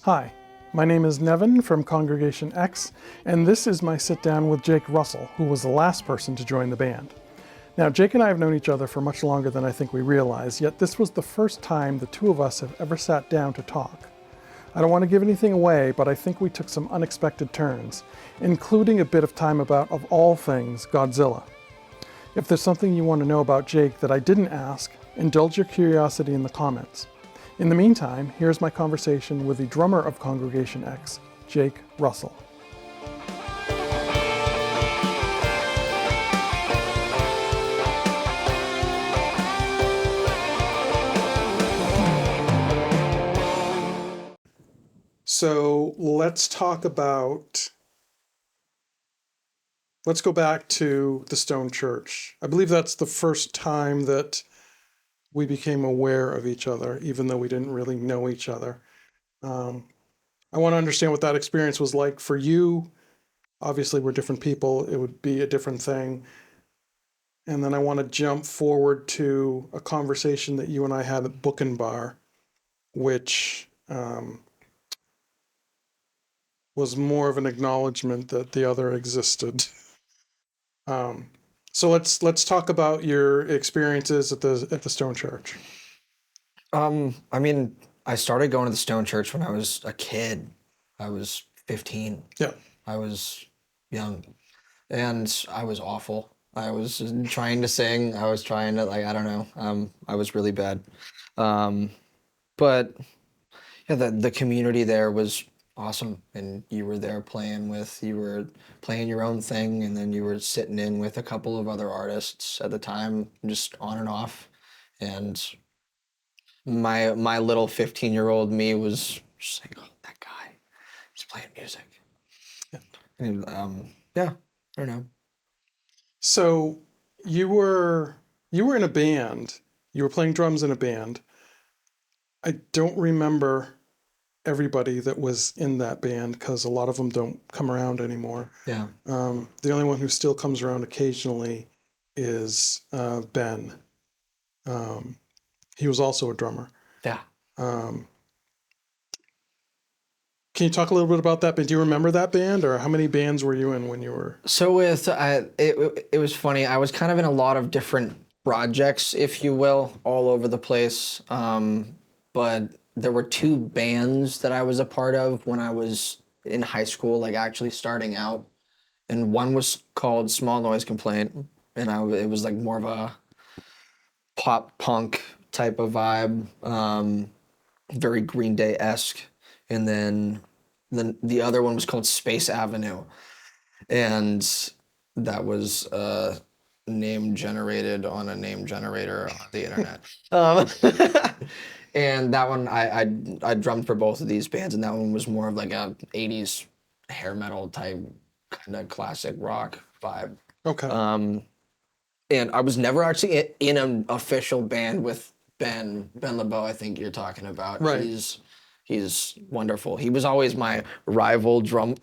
Hi, my name is Nevin from Congregation X, and this is my sit down with Jake Russell, who was the last person to join the band. Now, Jake and I have known each other for much longer than I think we realize, yet this was the first time the two of us have ever sat down to talk. I don't want to give anything away, but I think we took some unexpected turns, including a bit of time about, of all things, Godzilla. If there's something you want to know about Jake that I didn't ask, indulge your curiosity in the comments. In the meantime, here's my conversation with the drummer of Congregation X, Jake Russell. So let's go back to the Stone Church. I believe that's the first time that we became aware of each other, even though we didn't really know each other. I want to understand what that experience was like for you. Obviously, we're different people. It would be a different thing. And then I want to jump forward to a conversation that you and I had at Book and Bar, which was more of an acknowledgement that the other existed. So let's talk about your experiences at the Stone Church. I started going to the Stone Church when I was a kid. I was 15. Yeah. I was young, and I was awful. I was trying to sing. I was trying to, I don't know. I was really bad. But yeah, the community there was awesome, and you were there you were playing your own thing, and then you were sitting in with a couple of other artists at the time, just on and off. And my little 15-year-old me was just like, oh, that guy, he's playing music. Yeah. And, yeah, I don't know. So you were in a band. You were playing drums in a band. I don't remember everybody that was in that band because a lot of them don't come around anymore. Yeah. The only one who still comes around occasionally is Ben. He was also a drummer. Yeah. Can you talk a little bit about that band? Do you remember that band, or how many bands were you in when you were? So it was funny. I was kind of in a lot of different projects, if you will, all over the place. But there were two bands that I was a part of when I was in high school, like actually starting out. And one was called Small Noise Complaint, and it was like more of a pop punk type of vibe, very Green Day-esque. And then the other one was called Space Avenue, and that was name generated on a name generator on the internet. And that one I drummed for both of these bands, and that one was more of like a 80s hair metal type kind of classic rock vibe. Okay. And I was never actually in an official band with Ben LeBeau, I think you're talking about. Right. He's wonderful. He was always my rival drum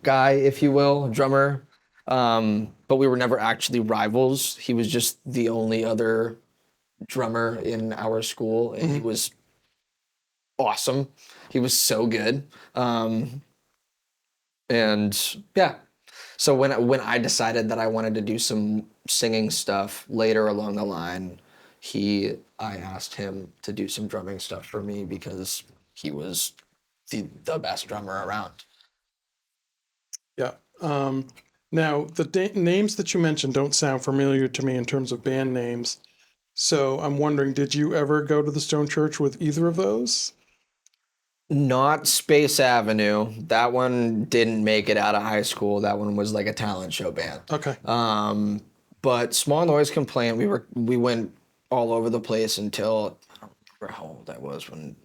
guy, if you will, drummer. But we were never actually rivals. He was just the only other drummer in our school, and he was awesome. He was so good. And yeah. So when I decided that I wanted to do some singing stuff later along the line, I asked him to do some drumming stuff for me because he was the best drummer around. Yeah. Now, the names that you mentioned don't sound familiar to me in terms of band names. So I'm wondering, did you ever go to the Stone Church with either of those? Not Space Avenue. That one didn't make it out of high school. That one was like a talent show band. Okay. But Small Noise Complaint, we went all over the place until I don't remember how old I was when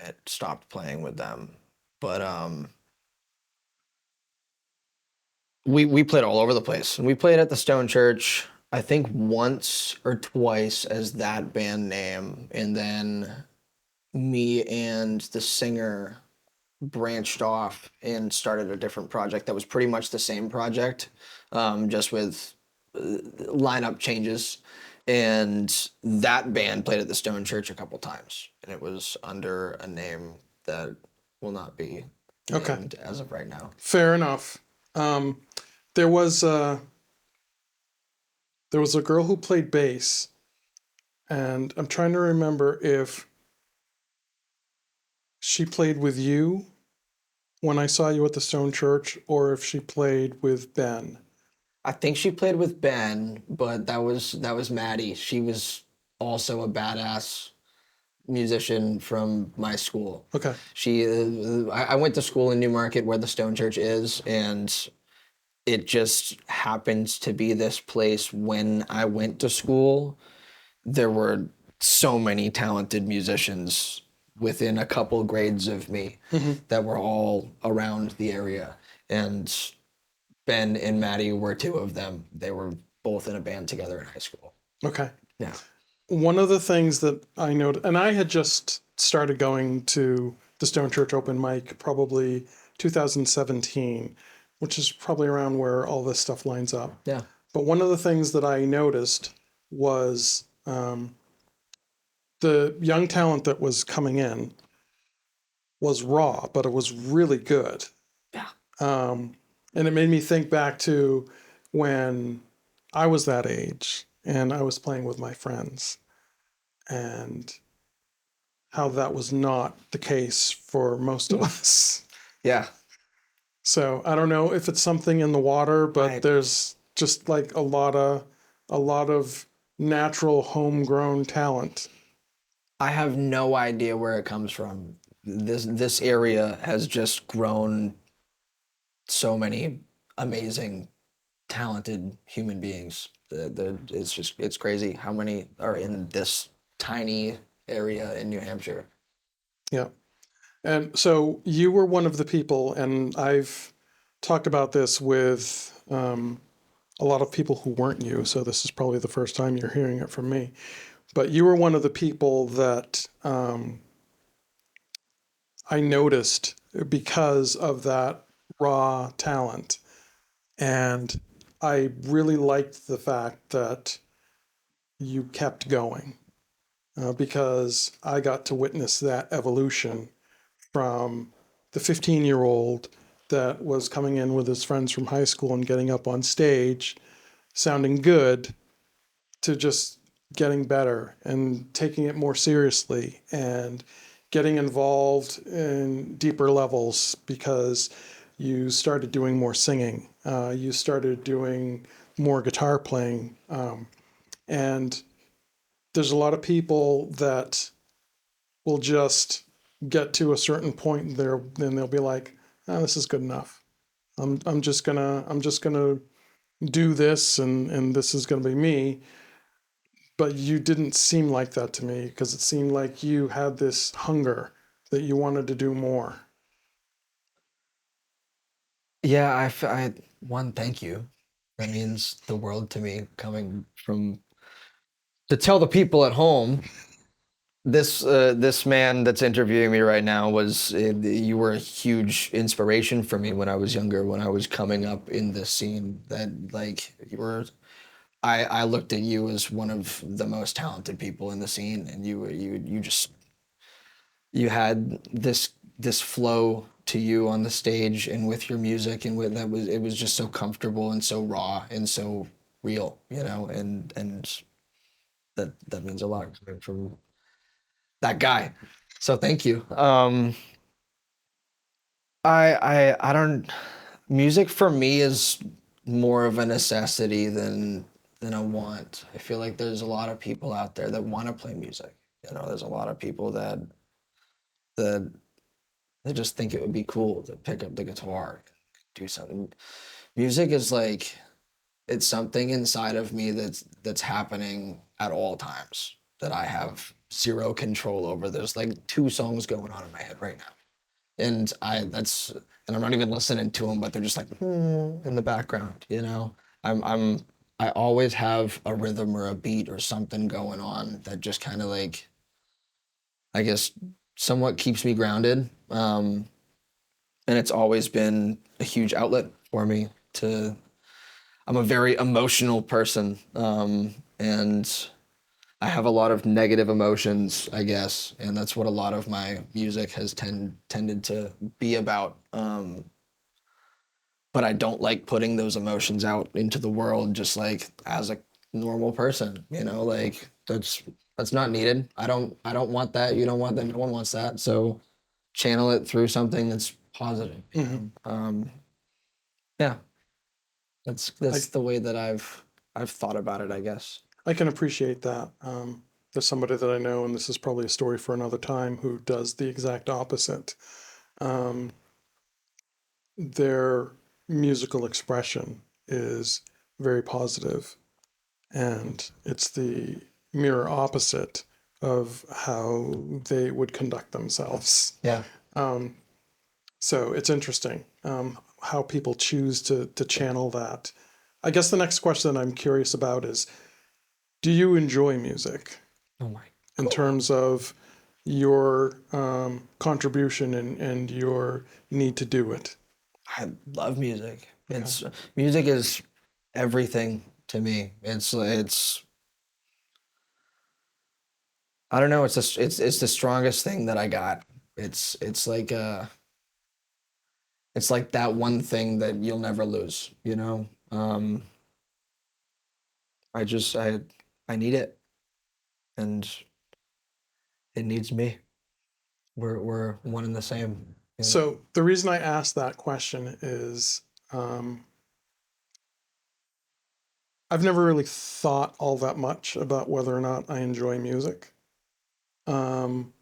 I had stopped playing with them. But we played all over the place. And we played at the Stone Church, I think once or twice as that band name. And then me and the singer branched off and started a different project that was pretty much the same project, just with lineup changes. And that band played at the Stone Church a couple times, and it was under a name that will not be Okay. named as of right now. Fair enough. There was there was a girl who played bass, and I'm trying to remember if she played with you when I saw you at the Stone Church, or if she played with Ben. I think she played with Ben, but that was Maddie. She was also a badass musician from my school. Okay. I went to school in Newmarket where the Stone Church is, and it just happens to be this place. When I went to school, there were so many talented musicians within a couple grades of me that were all around the area. And Ben and Maddie were two of them. They were both in a band together in high school. Okay. Yeah. One of the things that I noted, and I had just started going to the Stone Church open mic probably 2017, which is probably around where all this stuff lines up. Yeah. But one of the things that I noticed was the young talent that was coming in was raw, but it was really good. Yeah. And it made me think back to when I was that age and I was playing with my friends, and how that was not the case for most of us. Yeah. So I don't know if it's something in the water, but there's just like a lot of natural homegrown talent. I have no idea where it comes from. This area has just grown so many amazing, talented human beings. It's crazy how many are in this tiny area in New Hampshire. Yeah. And so you were one of the people, and I've talked about this with a lot of people who weren't you. So this is probably the first time you're hearing it from me. But you were one of the people that I noticed because of that raw talent. And I really liked the fact that you kept going because I got to witness that evolution from the 15-year-old that was coming in with his friends from high school and getting up on stage, sounding good, to just getting better and taking it more seriously and getting involved in deeper levels because you started doing more singing, you started doing more guitar playing, and there's a lot of people that will just get to a certain point there, then they'll be like, oh, this is good enough. I'm just gonna do this, and this is gonna be me. But you didn't seem like that to me because it seemed like you had this hunger that you wanted to do more. Yeah, thank you. That means the world to me, coming from to tell the people at home. This man that's interviewing me right now you were a huge inspiration for me when I was younger, when I was coming up in this scene. That like you were, I looked at you as one of the most talented people in the scene, and you had this flow to you on the stage and with your music, and it was just so comfortable and so raw and so real, and that means a lot coming from that guy. So thank you. I don't. Music for me is more of a necessity than a want. I feel like there's a lot of people out there that want to play music. There's a lot of people that they just think it would be cool to pick up the guitar, and do something. Music is like it's something inside of me that's happening at all times that I have zero control over. There's like two songs going on in my head right now, and I'm not even listening to them, but they're just like in the background. I always have a rhythm or a beat or something going on that just kind of like, I guess, somewhat keeps me grounded. And it's always been a huge outlet for me I'm a very emotional person. And I have a lot of negative emotions, I guess, and that's what a lot of my music has tended to be about. But I don't like putting those emotions out into the world just like as a normal person, like that's not needed. I don't want that. You don't want that. No one wants that. So channel it through something that's positive. Yeah, I, that's the way that I've thought about it, I guess. I can appreciate that. There's somebody that I know, and this is probably a story for another time, who does the exact opposite. Um, their musical expression is very positive, and it's the mirror opposite of how they would conduct themselves. Yeah. So it's interesting how people choose to channel that. I guess the next question I'm curious about is, do you enjoy music Oh my. in terms of your contribution and your need to do it? I love music. It's music is everything to me. It's I don't know. It's the strongest thing that I got. It's like it's like that one thing that you'll never lose. I just I need it, and it needs me. We're one and the same. So the reason I asked that question is um, I've never really thought all that much about whether or not I enjoy music. Um,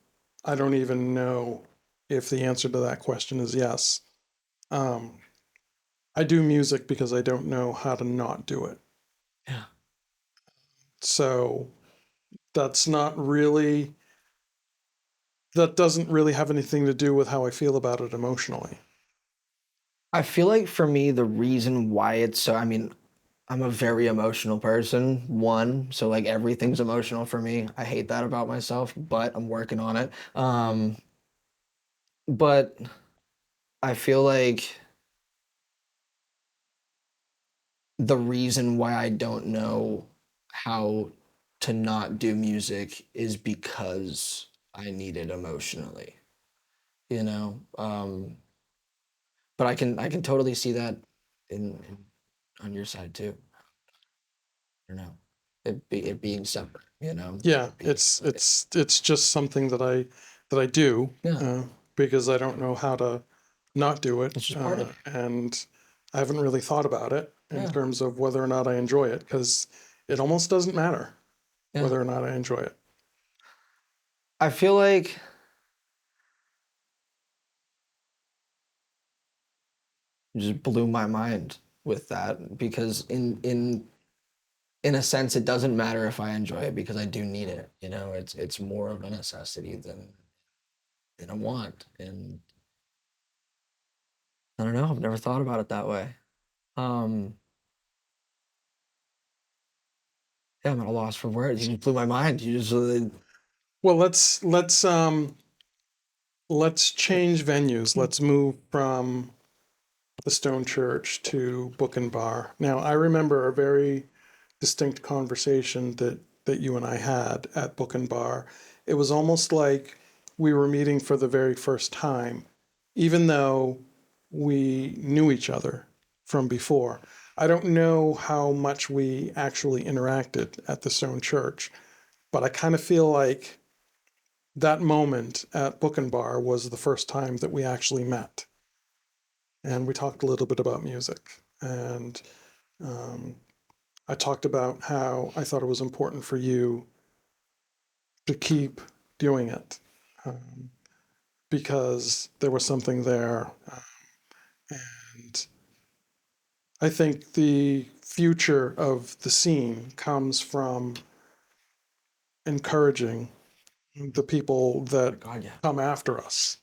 I don't even know if the answer to that question is yes. Um, I do music because I don't know how to not do it. Yeah. So that's not really, that doesn't really have anything to do with how I feel about it emotionally. I feel like for me, the reason why it's so, I mean, I'm a very emotional person, one, so like everything's emotional for me. I hate that about myself, but I'm working on it. But I feel like the reason why I don't know how to not do music is because I need it emotionally, you know? But I can totally see that in on your side too. I don't know. It being separate, Yeah, being it's just something that I do yeah, because I don't know how to not do it, it's just part of it. and I haven't really thought about it in Yeah, terms of whether or not I enjoy it because it almost doesn't matter yeah. whether or not I enjoy it. I feel like you just blew my mind with that because in a sense it doesn't matter if I enjoy it because I do need it. It's more of a necessity than a want. And I don't know, I've never thought about it that way. Um yeah, I'm at a loss for words. You just blew my mind. You just Well, let's change venues. Let's move from the Stone Church to Book and Bar. Now, I remember a very distinct conversation that you and I had at Book and Bar. It was almost like we were meeting for the very first time, even though we knew each other from before. I don't know how much we actually interacted at the Stone Church, but I kind of feel like that moment at Book and Bar was the first time that we actually met. And we talked a little bit about music. And um, I talked about how I thought it was important for you to keep doing it because there was something there. And I think the future of the scene comes from encouraging the people that God, yeah. come after us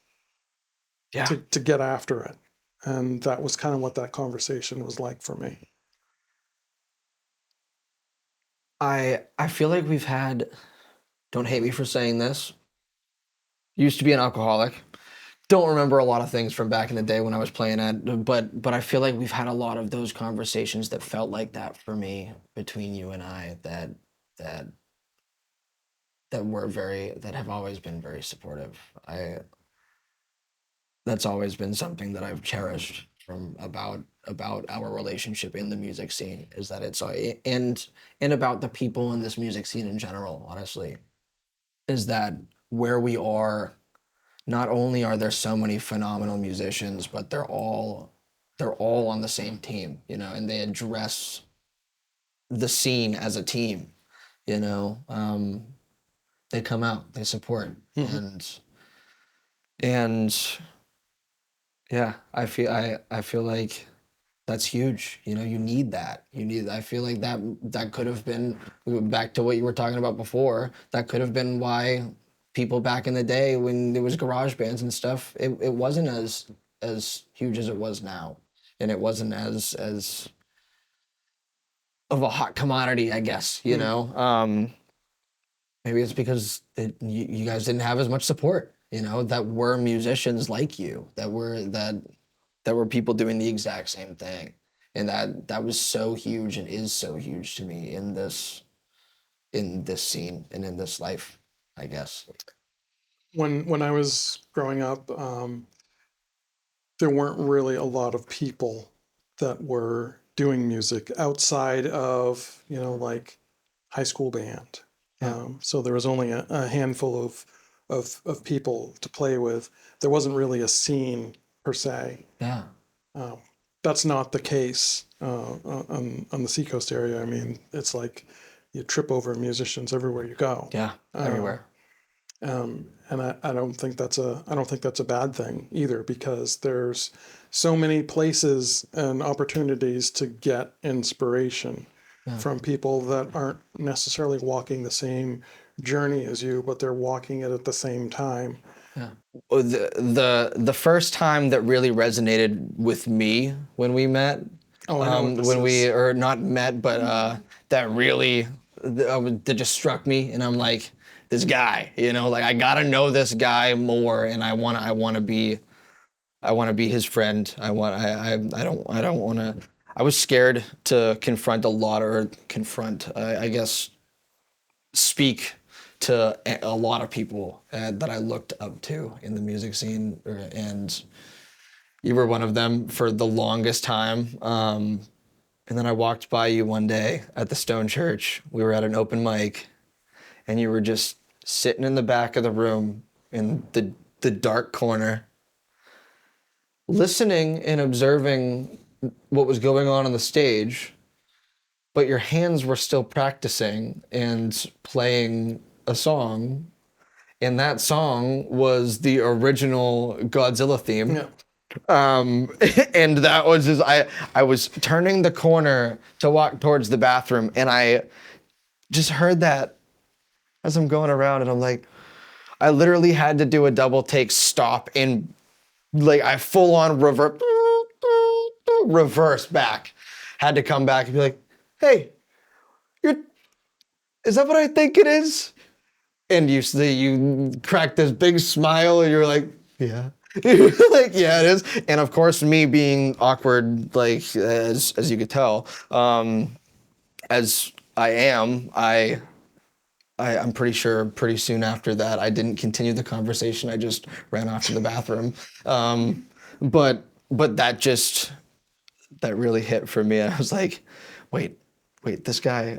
Yeah. to get after it. And that was kind of what that conversation was like for me. I feel like we've had, don't hate me for saying this, used to be an alcoholic. Don't remember a lot of things from back in the day when I was playing at, but I feel like we've had a lot of those conversations that felt like that for me between you and I that that have always been very supportive. That's always been something that I've cherished from about our relationship in the music scene, is that it's and about the people in this music scene in general, honestly, is that where we are, not only are there so many phenomenal musicians, but they're all on the same team, and they address the scene as a team, you know. They come out, they support, and yeah, I feel like that's huge. You need that. I feel like that could have been, back to what you were talking about before. That could have been why people back in the day, when there was garage bands and stuff, it wasn't as huge as it was now, and it wasn't as of a hot commodity, I guess. Maybe it's because you guys didn't have as much support. That were musicians like you, that were people doing the exact same thing, and that was so huge and is so huge to me in this scene and in this life, I guess. When I was growing up, there weren't really a lot of people that were doing music outside of, like high school band. So there was only a handful of people to play with. There wasn't really a scene per se. Yeah. That's not the case on the Seacoast area. I mean, it's like you trip over musicians everywhere you go. Yeah. Everywhere. And I don't think that's a bad thing either, because there's so many places and opportunities to get inspiration from people that aren't necessarily walking the same journey as you, but they're walking it at the same time. Yeah. The first time that really resonated with me when we met, Oh, I know what this when we is. or not met, but that really that just struck me, and I'm like, this guy, like I gotta know this guy more, and I wanna be his friend. I don't wanna. I was scared to I guess, speak to a lot of people that I looked up to in the music scene, and you were one of them for the longest time. And then I walked by you one day at the Stone Church. We were at an open mic, and you were just sitting in the back of the room in the dark corner, listening and observing what was going on the stage, but your hands were still practicing and playing a song, and that song was the original Godzilla theme. Yeah. And that was just, I was turning the corner to walk towards the bathroom, and I just heard that as I'm going around, and I'm like, I literally had to do a double take, stop, and like I full on reverse back. Had to come back and be like, hey, is that what I think it is? And you cracked this big smile, and you're like, yeah. Like, yeah, it is. And of course, me being awkward, like as you could tell, as I am, I'm pretty sure pretty soon after that I didn't continue the conversation. I just ran off to the bathroom. But that really hit for me. I was like, wait, this guy,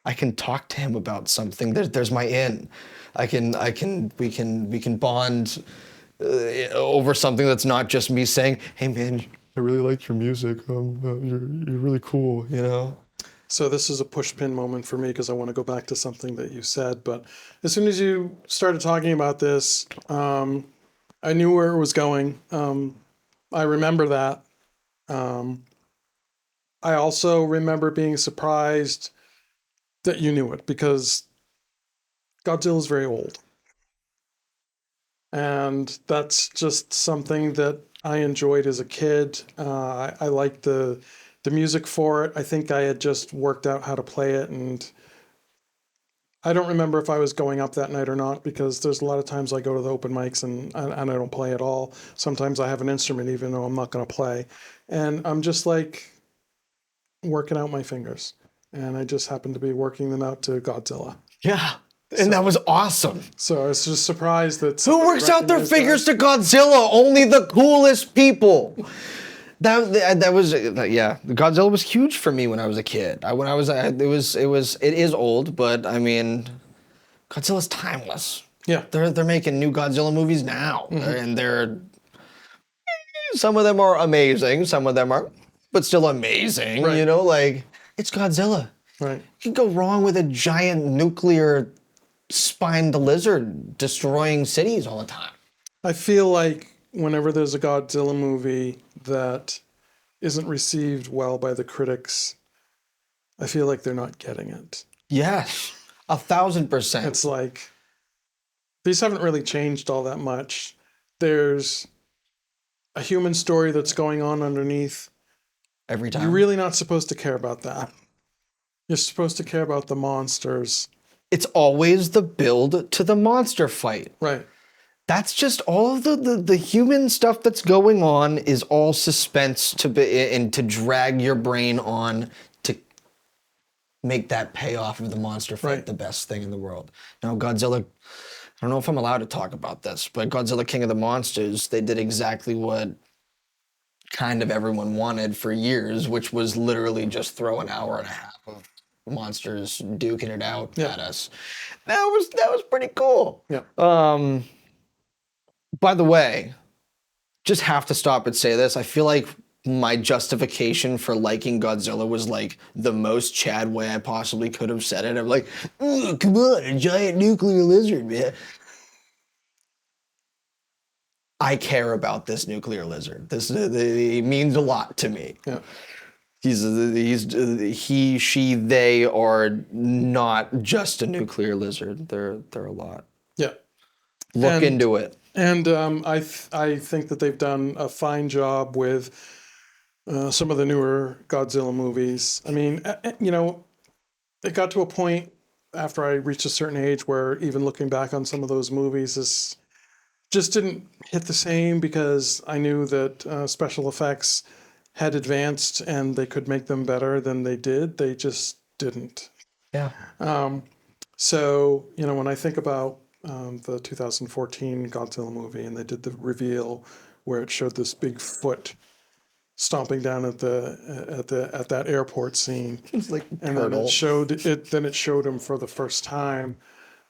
I can talk to him about something. There's my in. We can bond over something that's not just me saying, hey man, I really like your music. You're really cool, So this is a push pin moment for me, because I want to go back to something that you said. But as soon as you started talking about this, I knew where it was going. I remember that. I also remember being surprised that you knew it, because Godzilla is very old. And that's just something that I enjoyed as a kid. I liked the music for it. I think I had just worked out how to play it, and I don't remember if I was going up that night or not, because there's a lot of times I go to the open mics and I don't play at all. Sometimes I have an instrument even though I'm not going to play. And I'm just like working out my fingers. And I just happened to be working them out to Godzilla. Yeah. And that was awesome. So I was just surprised that Who works out their recognized figures to Godzilla? Only the coolest people. That was yeah. Godzilla was huge for me when I was a kid. It is old, but I mean, Godzilla's timeless. Yeah. They're making new Godzilla movies now, and they're some of them are amazing, some of them are, but still amazing. Right. You know, like it's Godzilla. Right. You can go wrong with a giant nuclear spined lizard destroying cities all the time. I feel like whenever there's a Godzilla movie that isn't received well by the critics, I feel like they're not getting it. Yes, 1,000%. It's like these haven't really changed all that much. There's a human story that's going on underneath. Every time. You're really not supposed to care about that. You're supposed to care about the monsters. It's always the build to the monster fight. Right. That's just all of the human stuff that's going on is all suspense to be and to drag your brain on to make that payoff of the monster fight the best thing in the world. Now Godzilla, I don't know if I'm allowed to talk about this, but Godzilla King of the Monsters, they did exactly what kind of everyone wanted for years, which was literally just throw an hour and a half of monsters duking it out at us. That was pretty cool. Yeah. By the way, just have to stop and say this. I feel like my justification for liking Godzilla was like the most Chad way I possibly could have said it. I'm like, come on, a giant nuclear lizard, man. I care about this nuclear lizard. He means a lot to me. Yeah. He, she, they are not just a nuclear lizard. They're a lot. Yeah. Look into it. And I think that they've done a fine job with some of the newer Godzilla movies. I mean, you know, it got to a point after I reached a certain age where even looking back on some of those movies just didn't hit the same because I knew that special effects had advanced and they could make them better than they did. They just didn't. Yeah. So, you know, when I think about the 2014 Godzilla movie and they did the reveal where it showed this big foot stomping down at that airport scene. It's like and turtle. Then it showed him for the first time.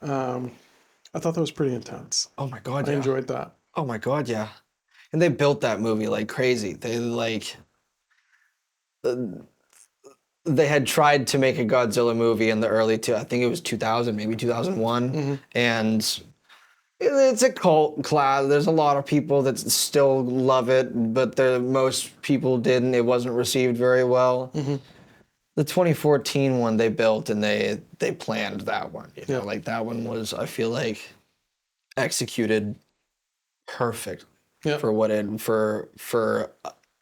I thought that was pretty intense. Oh my God, I yeah. enjoyed that. Oh my God, yeah. And they built that movie like crazy. They had tried to make a Godzilla movie in the early I think it was 2000, maybe 2001. And it's a cult class. There's a lot of people that still love it, but most people didn't. It wasn't received very well. The 2014 one they built and they planned that one. You know, like that one was, I feel like, executed perfect for what for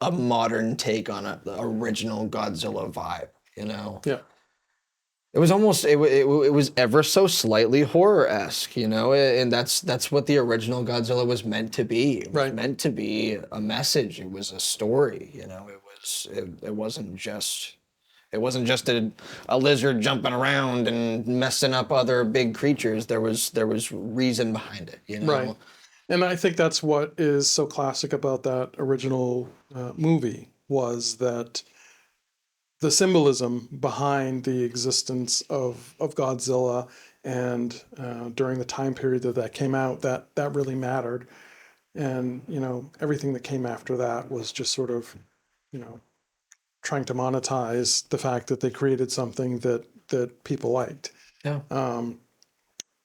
a modern take on the original Godzilla vibe. You know. Yeah. It was almost it was ever so slightly horror-esque, you know, and that's what the original Godzilla was meant to be. It was meant to be a message. It was a story, you know. It wasn't just a lizard jumping around and messing up other big creatures. There was reason behind it, you know. Right. And I think that's what is so classic about that original movie was that the symbolism behind the existence of Godzilla and during the time period that came out, that really mattered. And, you know, everything that came after that was just sort of, you know, trying to monetize the fact that they created something that people liked. Yeah.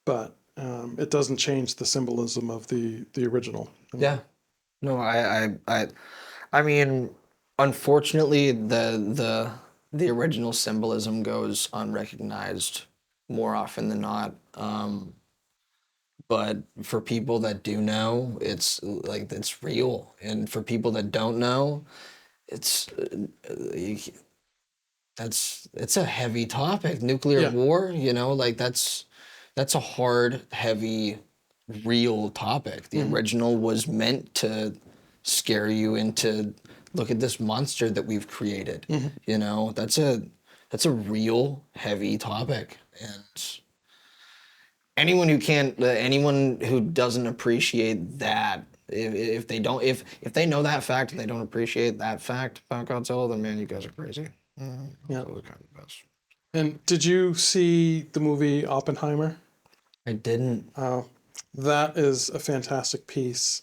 But it doesn't change the symbolism of the original. Yeah. No, I mean, unfortunately, the original symbolism goes unrecognized more often than not. But for people that do know, it's like it's real, and for people that don't know, it's a heavy topic. Nuclear war, you know, like that's a hard, heavy, real topic. The original was meant to scare you into look at this monster that we've created. You know, that's a real heavy topic, and anyone who can't, anyone who doesn't appreciate that, if they don't, if they know that fact and they don't appreciate that fact about Godzilla, then man, you guys are crazy. Yeah. Godzilla's kind of the best. And did you see the movie Oppenheimer? I didn't. That is a fantastic piece,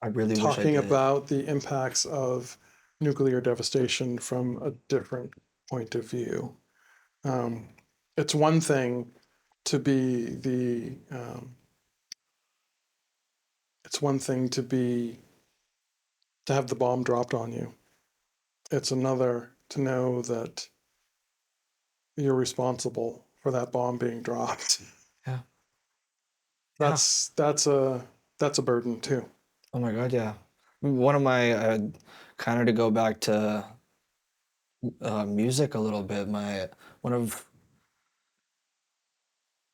I really wish I talking did. about the impacts of nuclear devastation from a different point of view. Um, it's one thing to be the it's one thing to have the bomb dropped on you. It's another to know that you're responsible for that bomb being dropped. Yeah. Yeah. That's a burden too. Oh my God, yeah. One of my, kind of to go back to music a little bit, one of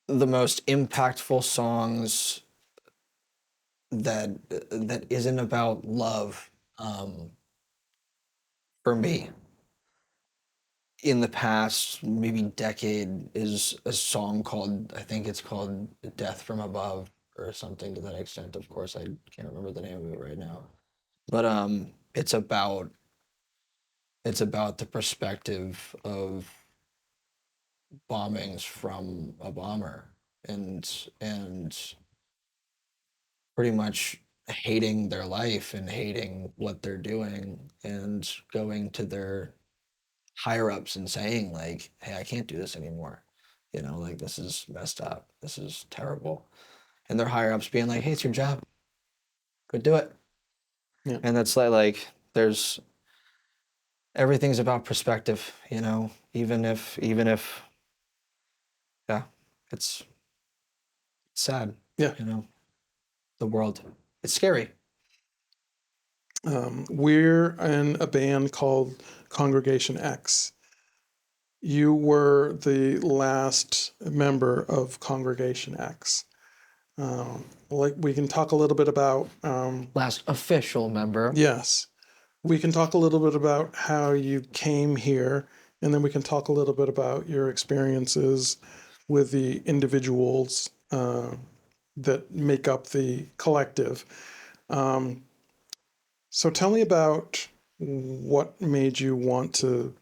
the most impactful songs that isn't about love, um, for me in the past maybe decade is a song called, I think it's called Death from Above or something to that extent. Of course, I can't remember the name of it right now. But it's about the perspective of bombings from a bomber and pretty much hating their life and hating what they're doing and going to their higher ups and saying like, "Hey, I can't do this anymore. Like this is messed up. This is terrible." And their higher ups being like, "Hey, it's your job. Go do it." Yeah. And that's like there's everything's about perspective, even if yeah, it's sad, Yeah. the world. It's scary. We're in a band called Congregation X. You were the last member of Congregation X. Like we can talk a little bit about Last official member. yes, we can talk a little bit about how you came here, and then we can talk a little bit about your experiences with the individuals that make up the collective. So tell me about what made you want to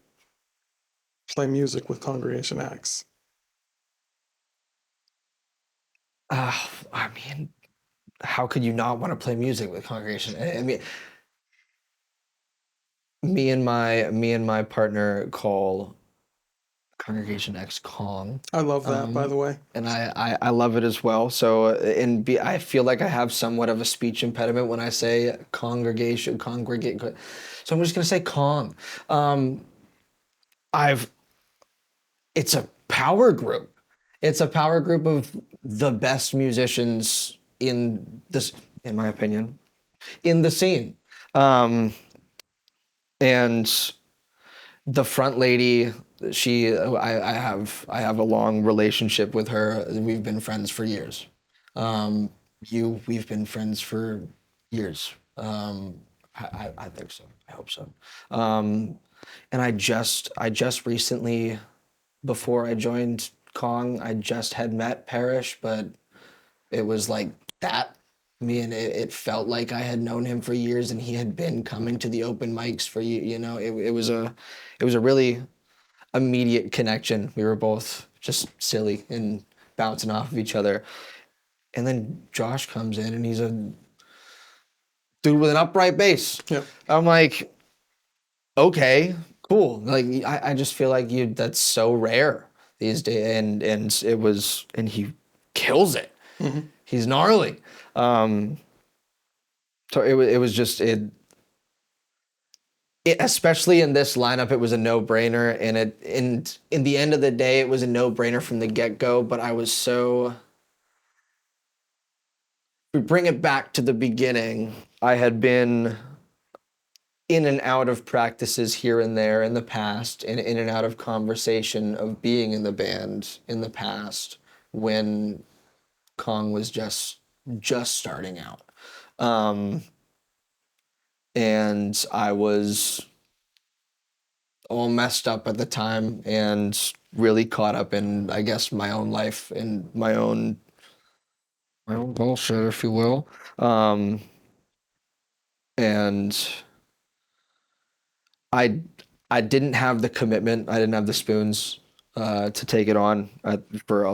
play music with Congregation X. I mean, how could you not want to play music with Congregation? I mean, me and my partner call Congregation X Kong. I love that, by the way. And I love it as well. So I feel like I have somewhat of a speech impediment when I say congregate. So I'm just gonna say Kong. I've it's a power group. It's a power group of the best musicians in my opinion, in the scene. And the front lady, I have a long relationship with her. We've been friends for years. We've been friends for years. I think so. I hope so. And I just recently, before I joined Kong, I just had met Parrish, but it was like that. It felt like I had known him for years, and he had been coming to the open mics for you. It was a really immediate connection. We were both just silly and bouncing off of each other. And then Josh comes in, and he's a dude with an upright bass. Yeah. I'm like, okay, cool. Like I just feel like that's so rare these days, and he kills it. He's gnarly. So it was just especially in this lineup, it was a no-brainer, and in the end of the day, it was a no-brainer from the get-go. But we bring it back to the beginning. I had been in and out of practices here and there in the past, and in and out of conversation of being in the band in the past when Kong was just starting out. And I was all messed up at the time and really caught up in, I guess, my own life and my own bullshit, if you will. Um, and I I didn't have the commitment. I didn't have the spoons to take it on for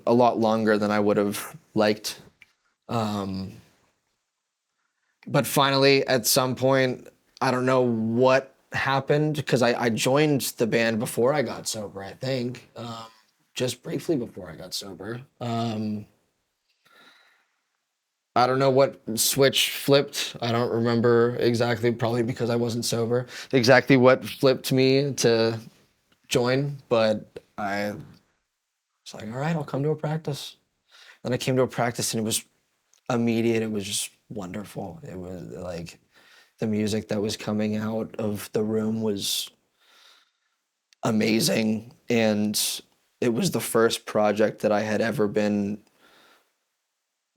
a lot longer than I would have liked. Um, but finally, at some point, I don't know what happened because I joined the band before I got sober. I think just briefly before I got sober. I don't know what switch flipped. I don't remember exactly, probably because I wasn't sober, exactly what flipped me to join, but I was like, all right, I'll come to a practice. Then I came to a practice and it was immediate. It was just wonderful. It was like the music that was coming out of the room was amazing. And it was the first project that I had ever been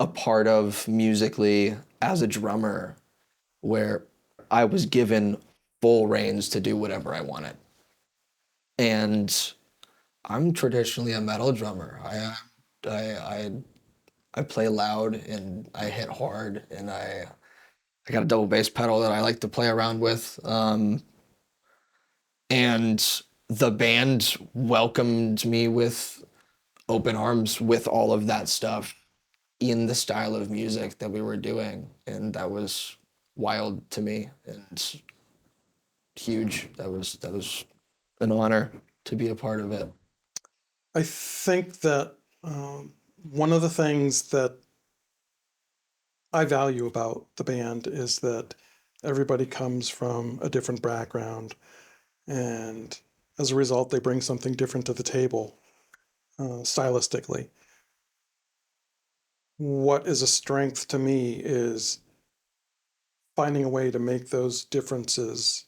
a part of musically as a drummer where I was given full reins to do whatever I wanted. And I'm traditionally a metal drummer. I play loud and I hit hard and I got a double bass pedal that I like to play around with. And the band welcomed me with open arms with all of that stuff in the style of music that we were doing. And that was wild to me and huge. That was an honor to be a part of it. I think that one of the things that I value about the band is that everybody comes from a different background, and as a result, they bring something different to the table stylistically. What is a strength to me is finding a way to make those differences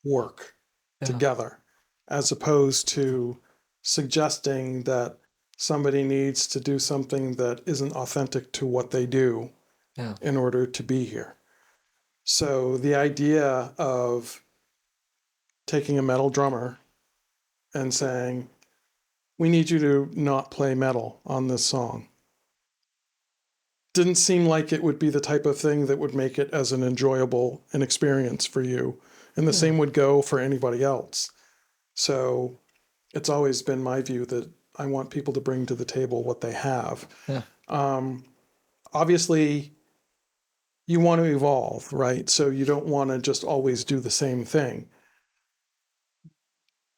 work Yeah. together, as opposed to suggesting that somebody needs to do something that isn't authentic to what they do Yeah. in order to be here. So the idea of taking a metal drummer and saying, we need you to not play metal on this song, didn't seem like it would be the type of thing that would make it as an enjoyable an experience for you. And the same would go for anybody else. So it's always been my view that I want people to bring to the table what they have. Yeah. Obviously, you want to evolve, right? So you don't want to just always do the same thing.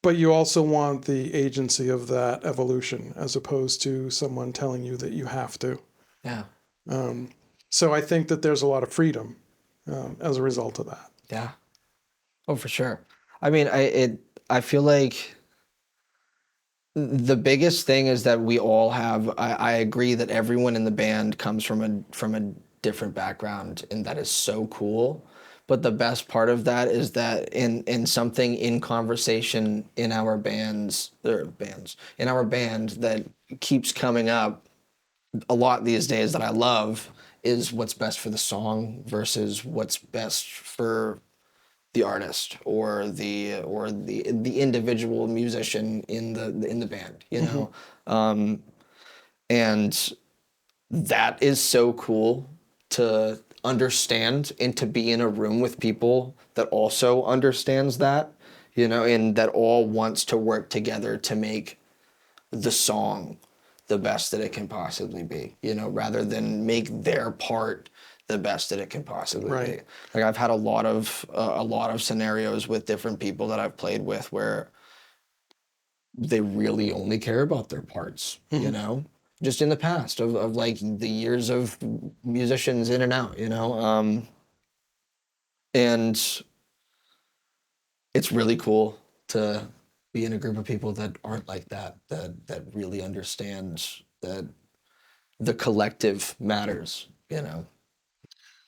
But you also want the agency of that evolution as opposed to someone telling you that you have to. Yeah. So I think that there's a lot of freedom as a result of that. Yeah. Oh, for sure. I mean, I feel like the biggest thing is that we all have. I agree that everyone in the band comes from a different background, and that is so cool. But the best part of that is that in something in conversation in our bands in our band that keeps coming up a lot these days that I love is what's best for the song versus what's best for the artist or the individual musician in the band, you know. And that is so cool to understand and to be in a room with people that also understands that, you know, and that all wants to work together to make the song the best that it can possibly be, you know, rather than make their part the best that it can possibly be. Right. Like I've had a lot of scenarios with different people that I've played with where they really only care about their parts, you know, just in the past of like the years of musicians in and out, you know, and it's really cool to be in a group of people that aren't like that really understands that the collective matters, you know.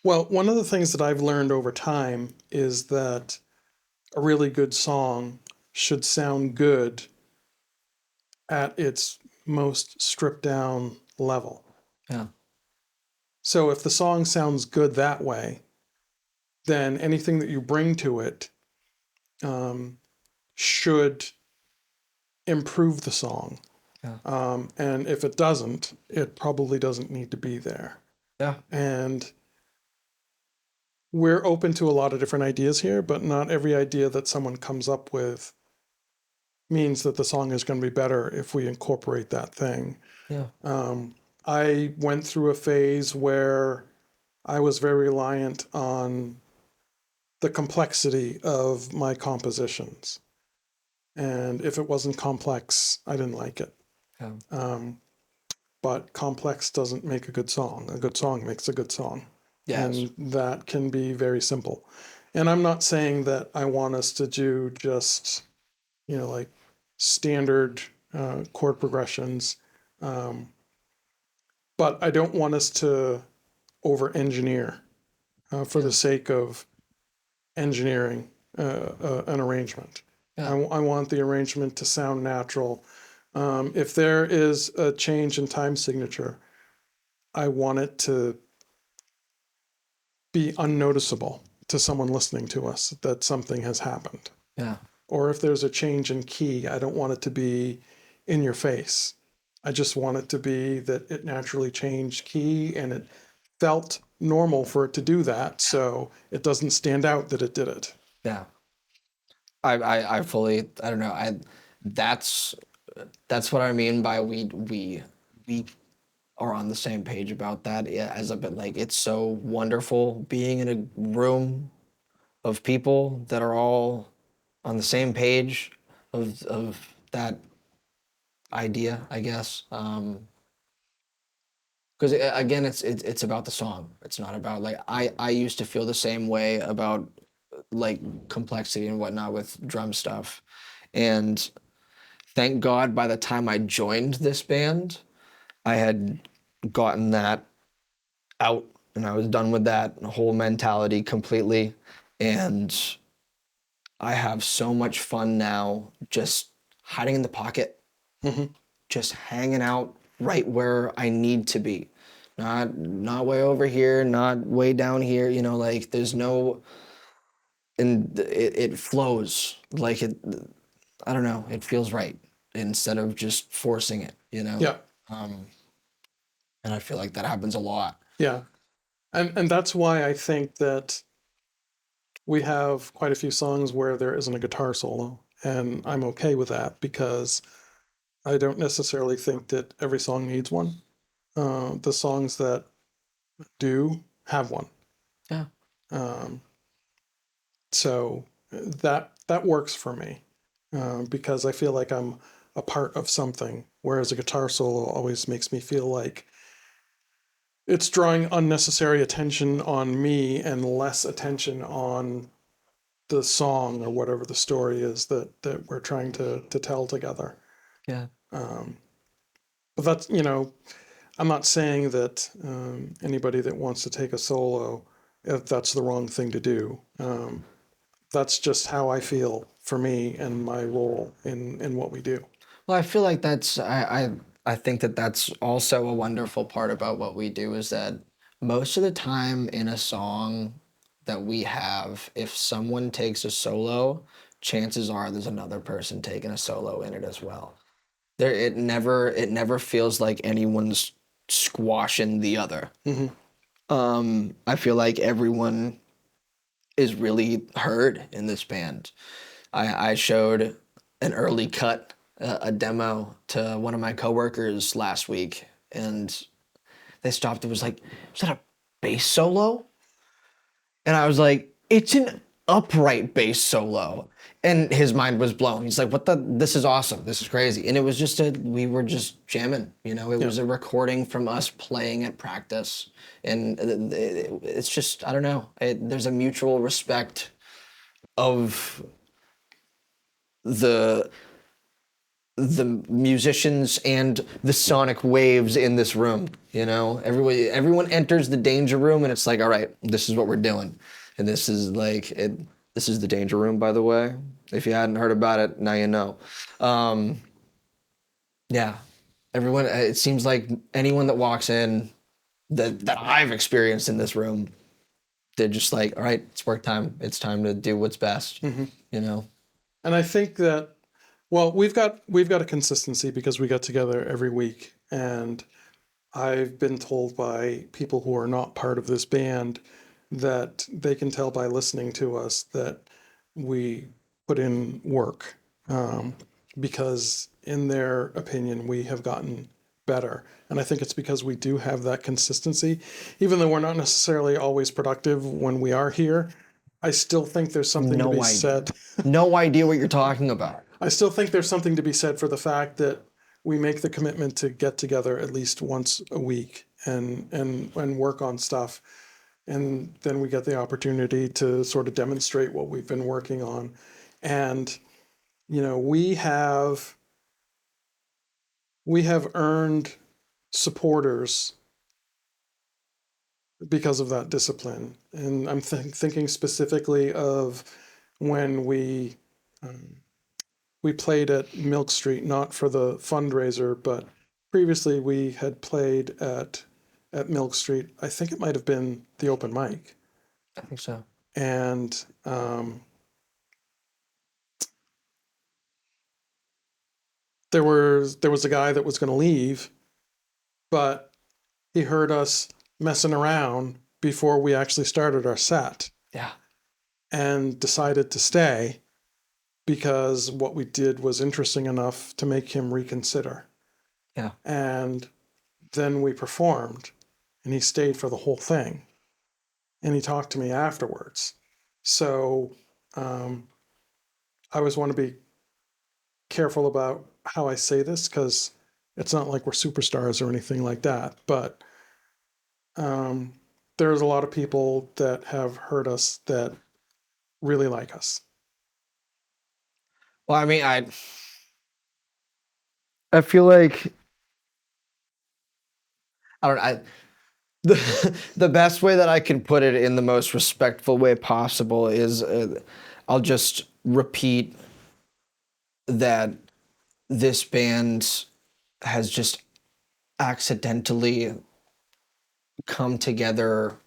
Well, one of the things that I've learned over time is that a really good song should sound good at its most stripped down level. Yeah. So if the song sounds good that way, then anything that you bring to it should improve the song. Yeah. And if it doesn't, it probably doesn't need to be there. Yeah. And we're open to a lot of different ideas here, but not every idea that someone comes up with means that the song is going to be better if we incorporate that thing. Yeah. I went through a phase where I was very reliant on the complexity of my compositions. And if it wasn't complex, I didn't like it. Yeah. But complex doesn't make a good song. A good song makes a good song. Yes. And that can be very simple. And I'm not saying that I want us to do just, like standard chord progressions. But I don't want us to over engineer for the sake of engineering an arrangement. Yeah. I want the arrangement to sound natural. If there is a change in time signature, I want it to be unnoticeable to someone listening to us that something has happened. Yeah. Or if there's a change in key, I don't want it to be in your face. I just want it to be that it naturally changed key and it felt normal for it to do that, so it doesn't stand out that it did it. Yeah. I fully, I don't know. That's what I mean by we are on the same page about that. Yeah, as a bit like it's so wonderful being in a room of people that are all on the same page of that idea, I guess. Because again, it's about the song. It's not about like I used to feel the same way about like complexity and whatnot with drum stuff, and thank God by the time I joined this band, I had gotten that out and I was done with that whole mentality completely, and I have so much fun now just hiding in the pocket, just hanging out right where I need to be. Not way over here, not way down here, like there's no and it flows like it I don't know, it feels right instead of just forcing it. Yeah, And I feel like that happens a lot. yeah. And that's why I think that we have quite a few songs where there isn't a guitar solo. And I'm okay with that because I don't necessarily think that every song needs one. The songs that do have one. Yeah. Um, so that works for me because I feel like I'm a part of something, whereas a guitar solo always makes me feel like it's drawing unnecessary attention on me and less attention on the song or whatever the story is that we're trying to tell together. Yeah. But that's, I'm not saying that anybody that wants to take a solo, if that's the wrong thing to do. That's just how I feel for me and my role in what we do. Well, I feel like I think that that's also a wonderful part about what we do is that most of the time in a song that we have, if someone takes a solo, chances are there's another person taking a solo in it as well. It never feels like anyone's squashing the other. I feel like everyone is really heard in this band. I showed an early cut, a demo to one of my coworkers last week, and they stopped. It was like, "Is that a bass solo?" And I was like, "It's an upright bass solo." And his mind was blown. He's like, this is awesome. This is crazy. And it was just we were just jamming, it was a recording from us playing at practice. And it's just, I don't know. There's a mutual respect of the musicians and the sonic waves in this room. Everyone enters the danger room and it's like, all right, this is what we're doing. And this is like it. This is the danger room, by the way. If you hadn't heard about it, now you know. Yeah, everyone. It seems like anyone that walks in that I've experienced in this room, they're just like, all right, it's work time. It's time to do what's best. And I think that Well, we've got a consistency because we get together every week, and I've been told by people who are not part of this band that they can tell by listening to us that we put in work, um, because in their opinion we have gotten better. And I think it's because we do have that consistency. Even though we're not necessarily always productive when we are here, I still think there's something to No be idea. said. No idea what you're talking about. I still think there's something to be said for the fact that we make the commitment to get together at least once a week and work on stuff. And then we get the opportunity to sort of demonstrate what we've been working on. And, we have earned supporters because of that discipline. And I'm thinking specifically of when we played at Milk Street, not for the fundraiser, but previously we had played at Milk Street. I think it might have been the open mic, I think so. and there was a guy that was going to leave, but he heard us messing around before we actually started our set Yeah. and decided to stay because what we did was interesting enough to make him reconsider. Yeah. And then we performed, and he stayed for the whole thing. And he talked to me afterwards. So I always want to be careful about how I say this because it's not like we're superstars or anything like that. But there's a lot of people that have heard us that really like us. Well, I mean, I feel like I don't know. The best way that I can put it in the most respectful way possible is I'll just repeat that this band has just accidentally come together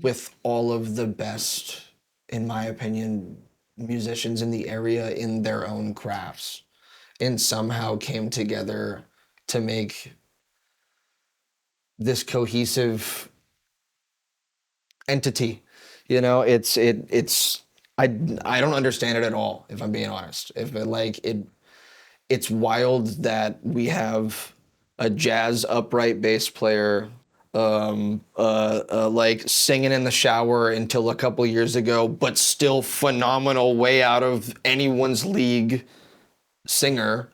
with all of the best, in my opinion, musicians in the area in their own crafts, and somehow came together to make this cohesive entity. It's I don't understand it at all, if I'm being honest. If it, like it It's wild that we have a jazz upright bass player like singing in the shower until a couple years ago, but still phenomenal, way out of anyone's league singer.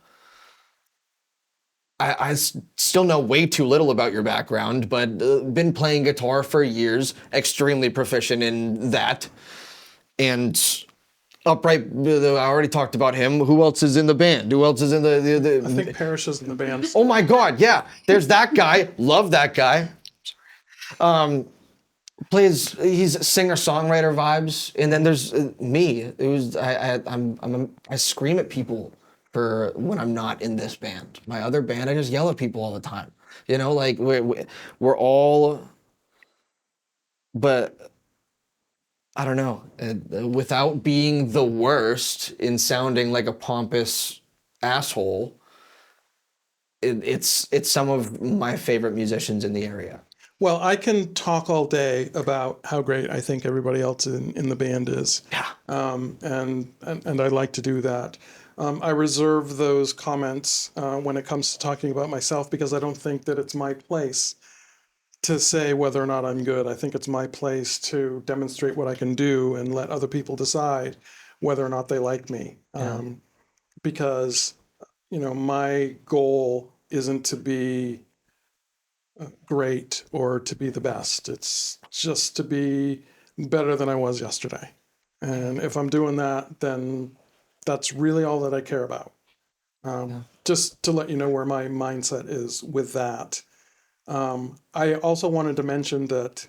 I still know way too little about your background, but been playing guitar for years, extremely proficient in that. And upright, I already talked about him. Who else is in the band? Who else is in I think Parrish is in the band. Oh my God, yeah. There's that guy. Love that guy. He's singer-songwriter vibes. And then there's me. I scream at people for when I'm not in this band. My other band, I just yell at people all the time. Like we're all, but I don't know, without being the worst in sounding like a pompous asshole, it's some of my favorite musicians in the area. Well, I can talk all day about how great I think everybody else in the band is. Yeah. And I like to do that. I reserve those comments when it comes to talking about myself because I don't think that it's my place to say whether or not I'm good. I think it's my place to demonstrate what I can do and let other people decide whether or not they like me. Because, my goal isn't to be great or to be the best. It's just to be better than I was yesterday. And if I'm doing that, then that's really all that I care about. Just to let you know where my mindset is with that. I also wanted to mention that,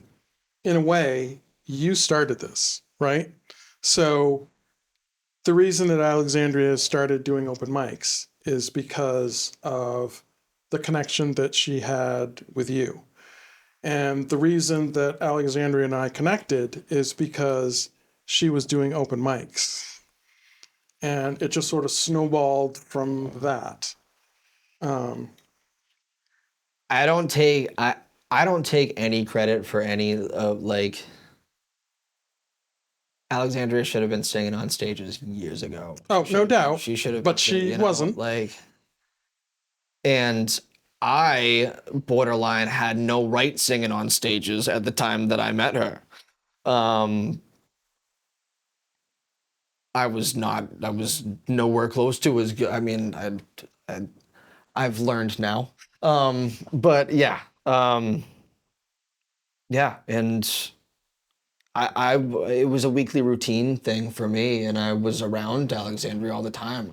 in a way, you started this, right? So the reason that Alexandria started doing open mics is because of the connection that she had with you. And the reason that Alexandria and I connected is because she was doing open mics. and it just sort of snowballed from that. I don't take I don't take any credit for any of like Alexandria should have been singing on stages years ago. Oh, no doubt. She should have But been singing, she wasn't. like, and I borderline had no right singing on stages at the time that I met her. Um, I was nowhere close to as good. I mean, I've learned now. But yeah, yeah, and it was a weekly routine thing for me, and I was around Alexandria all the time.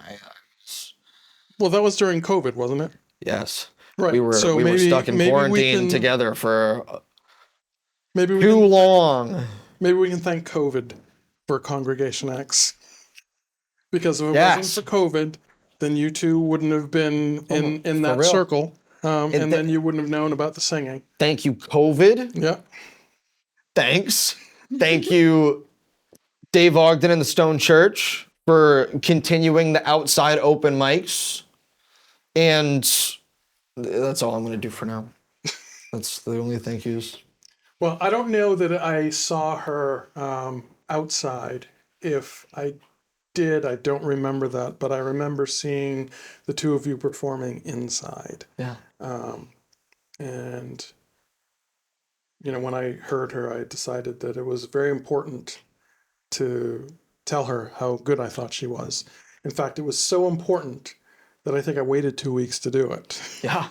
Well, that was during COVID, wasn't it? Yes, Right. we were So we were maybe stuck in maybe we quarantine can together for maybe we too can long. maybe we can thank COVID for Congregation X, because if it wasn't Yes, for COVID, then you two wouldn't have been in for that real. circle, and then you wouldn't have known about the singing. Thank you, COVID. Yeah. Thanks. Thank you, Dave Ogden and the Stone Church, for continuing the outside open mics. And that's all I'm going to do for now. That's the only thank yous. Well, I don't know that I saw her outside. If I did, I don't remember that, but I remember seeing the two of you performing inside. Yeah. And when I heard her, I decided that it was very important to tell her how good I thought she was. In fact, it was so important that I think I waited 2 weeks to do it. Yeah.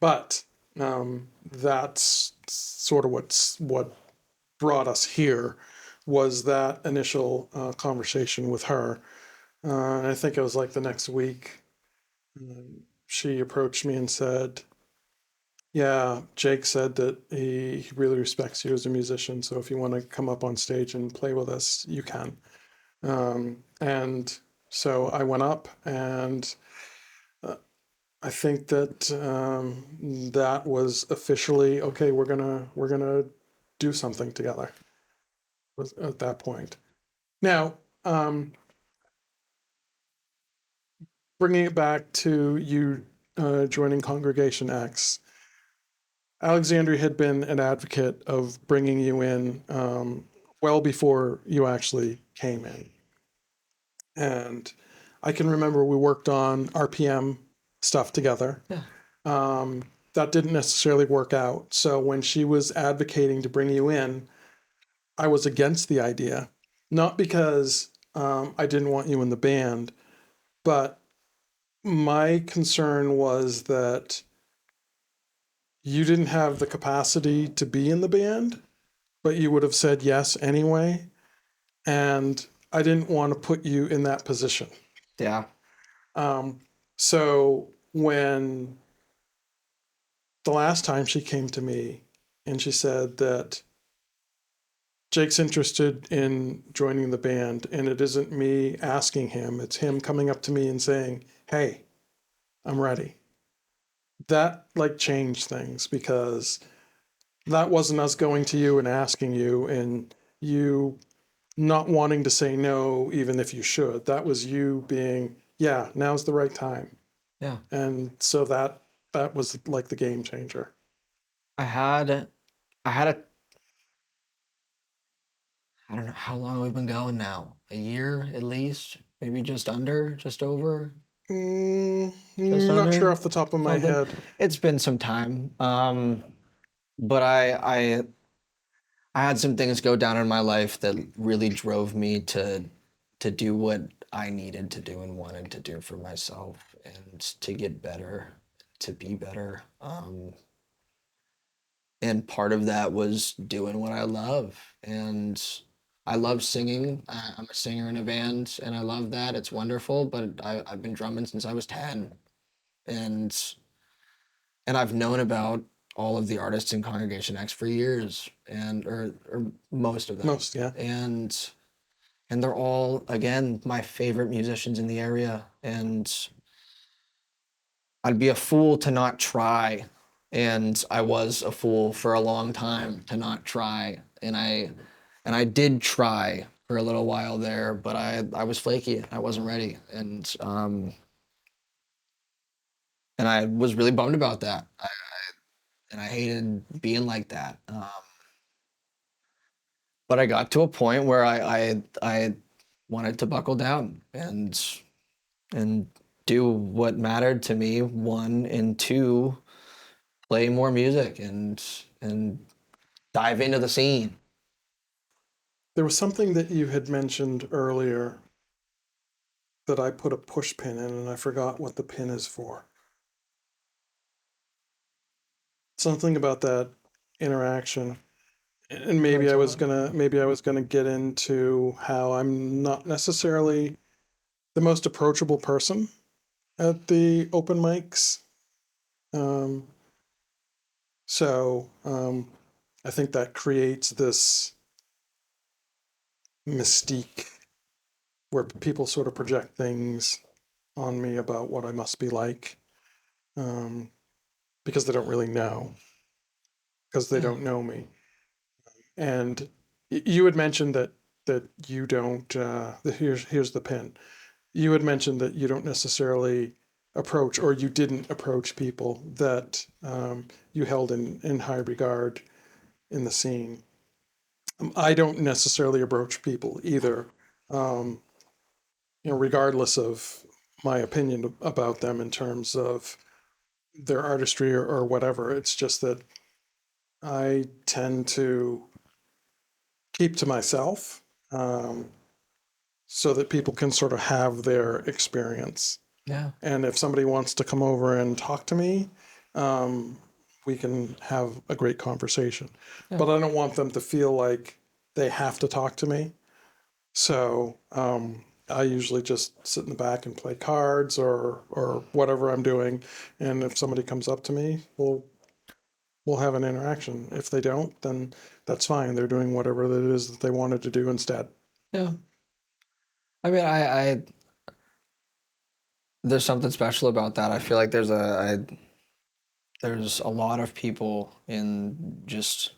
But that's sort of what brought us here, was that initial conversation with her. And I think it was like the next week, she approached me and said, yeah, Jake said that he really respects you as a musician, so if you want to come up on stage and play with us, you can. And so I went up, and I think that that was officially okay. We're gonna do something together. Was at that point. Now, bringing it back to you joining Congregation X, Alexandria had been an advocate of bringing you in well before you actually came in. And I can remember we worked on RPM stuff together. Yeah. That didn't necessarily work out. So when she was advocating to bring you in, I was against the idea, not because I didn't want you in the band, but my concern was that you didn't have the capacity to be in the band, but you would have said yes anyway. And I didn't want to put you in that position. Yeah. So when the last time she came to me and she said that Jake's interested in joining the band, and it isn't me asking him, it's him coming up to me and saying, hey, I'm ready. That like changed things, because that wasn't us going to you and asking you and you not wanting to say no, even if you should. That was you being, yeah, now's the right time. Yeah. And so that was like the game changer. I had a I don't know how long we've been going now. A year at least, maybe just under, just over. Not sure off the top of my head. It's been some time. But I had some things go down in my life that really drove me to do what I needed to do and wanted to do for myself and to get better, to be better. And part of that was doing what I love. And I love singing. I'm a singer in a band, and I love that. It's wonderful. But I've been drumming since I was 10, and I've known about all of the artists in Congregation X for years, and or most of them. Most, yeah. And they're all, again, my favorite musicians in the area. And I'd be a fool to not try. And I was a fool for a long time to not try. And I did try. for a little while there, but I was flaky. I wasn't ready, and I was really bummed about that. And I hated being like that. But I got to a point where I wanted to buckle down and do what mattered to me. One and two, play more music and dive into the scene. There was something that you had mentioned earlier that I put a push pin in, and I forgot what the pin is for. Something about that interaction. And maybe I was gonna get into how I'm not necessarily the most approachable person at the open mics. Um, so I think that creates this mystique where people sort of project things on me about what I must be like, um, because they don't really know, because they Yeah. don't know me. And you had mentioned that you don't. Here's the pin. You had mentioned that you don't necessarily approach, or you didn't approach people that you held in high regard in the scene. I don't necessarily approach people either, um, regardless of my opinion about them in terms of their artistry or whatever. It's just that I tend to keep to myself, um, so that people can sort of have their experience. Yeah. And if somebody wants to come over and talk to me, um, we can have a great conversation. Yeah. But I don't want them to feel like they have to talk to me. So I usually just sit in the back and play cards or whatever I'm doing. And if somebody comes up to me, we'll have an interaction. If they don't, then that's fine. They're doing whatever it is that they wanted to do instead. Yeah. I mean, I there's something special about that. I feel like there's a lot of people in just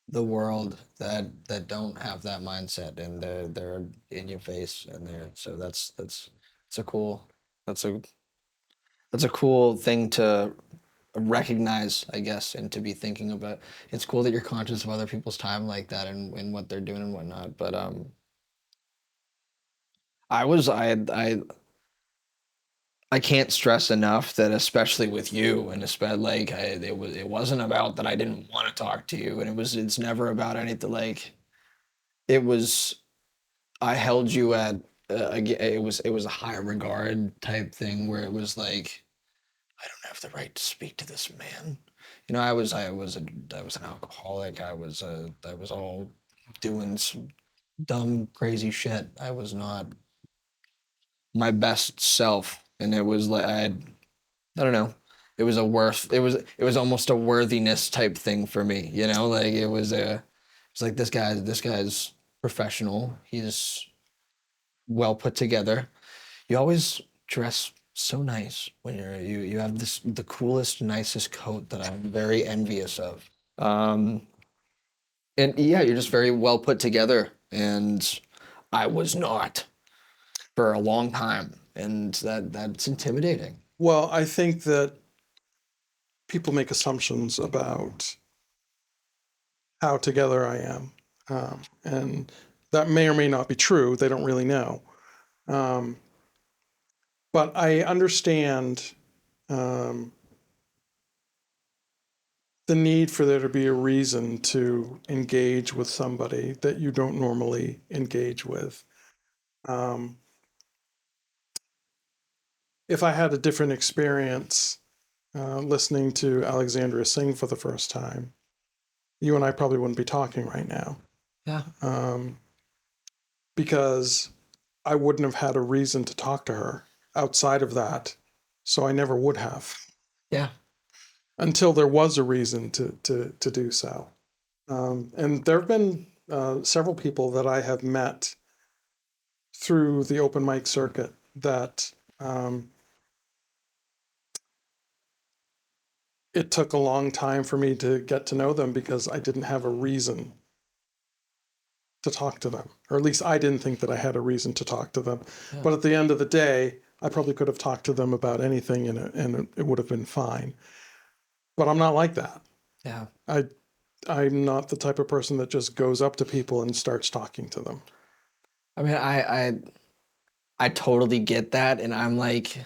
the world that don't have that mindset, and they're in your face, and they're so that's it's a cool that's a that's a cool thing to recognize, I guess, and to be thinking about. It's cool that you're conscious of other people's time like that, and what they're doing and whatnot. But I was I can't stress enough that, especially with you, and especially like it wasn't about that I didn't want to talk to you, and it's never about anything like it was. I held you at it was a high regard type thing where it was like I don't have the right to speak to this man. You know, I was an alcoholic. I was all doing some dumb crazy shit. I was not my best self, and it was like I don't know. It was almost a worthiness type thing for me, you know? Like it's like this guy's professional. He's well put together. You always dress so nice when you have the coolest, nicest coat that I'm very envious of. Um and yeah, you're just very well put together, and I was not for a long time, and that's intimidating. Well, I think that people make assumptions about how together I am. And that may or may not be true. They don't really know. Um, but I understand um, the need for there to be a reason to engage with somebody that you don't normally engage with. Um, if I had a different experience listening to Alexandria sing for the first time, you and I probably wouldn't be talking right now, Yeah. um, because I wouldn't have had a reason to talk to her outside of that. So I never would have Yeah. until there was a reason to do so. And there have been several people that I have met through the open mic circuit that it took a long time for me to get to know them because I didn't have a reason to talk to them, or at least I didn't think that I had a reason to talk to them. But at the end of the day, I probably could have talked to them about anything, and it would have been fine. But I'm not like that. Yeah. I'm not the type of person that just goes up to people and starts talking to them. I mean, I totally get that, and I'm like,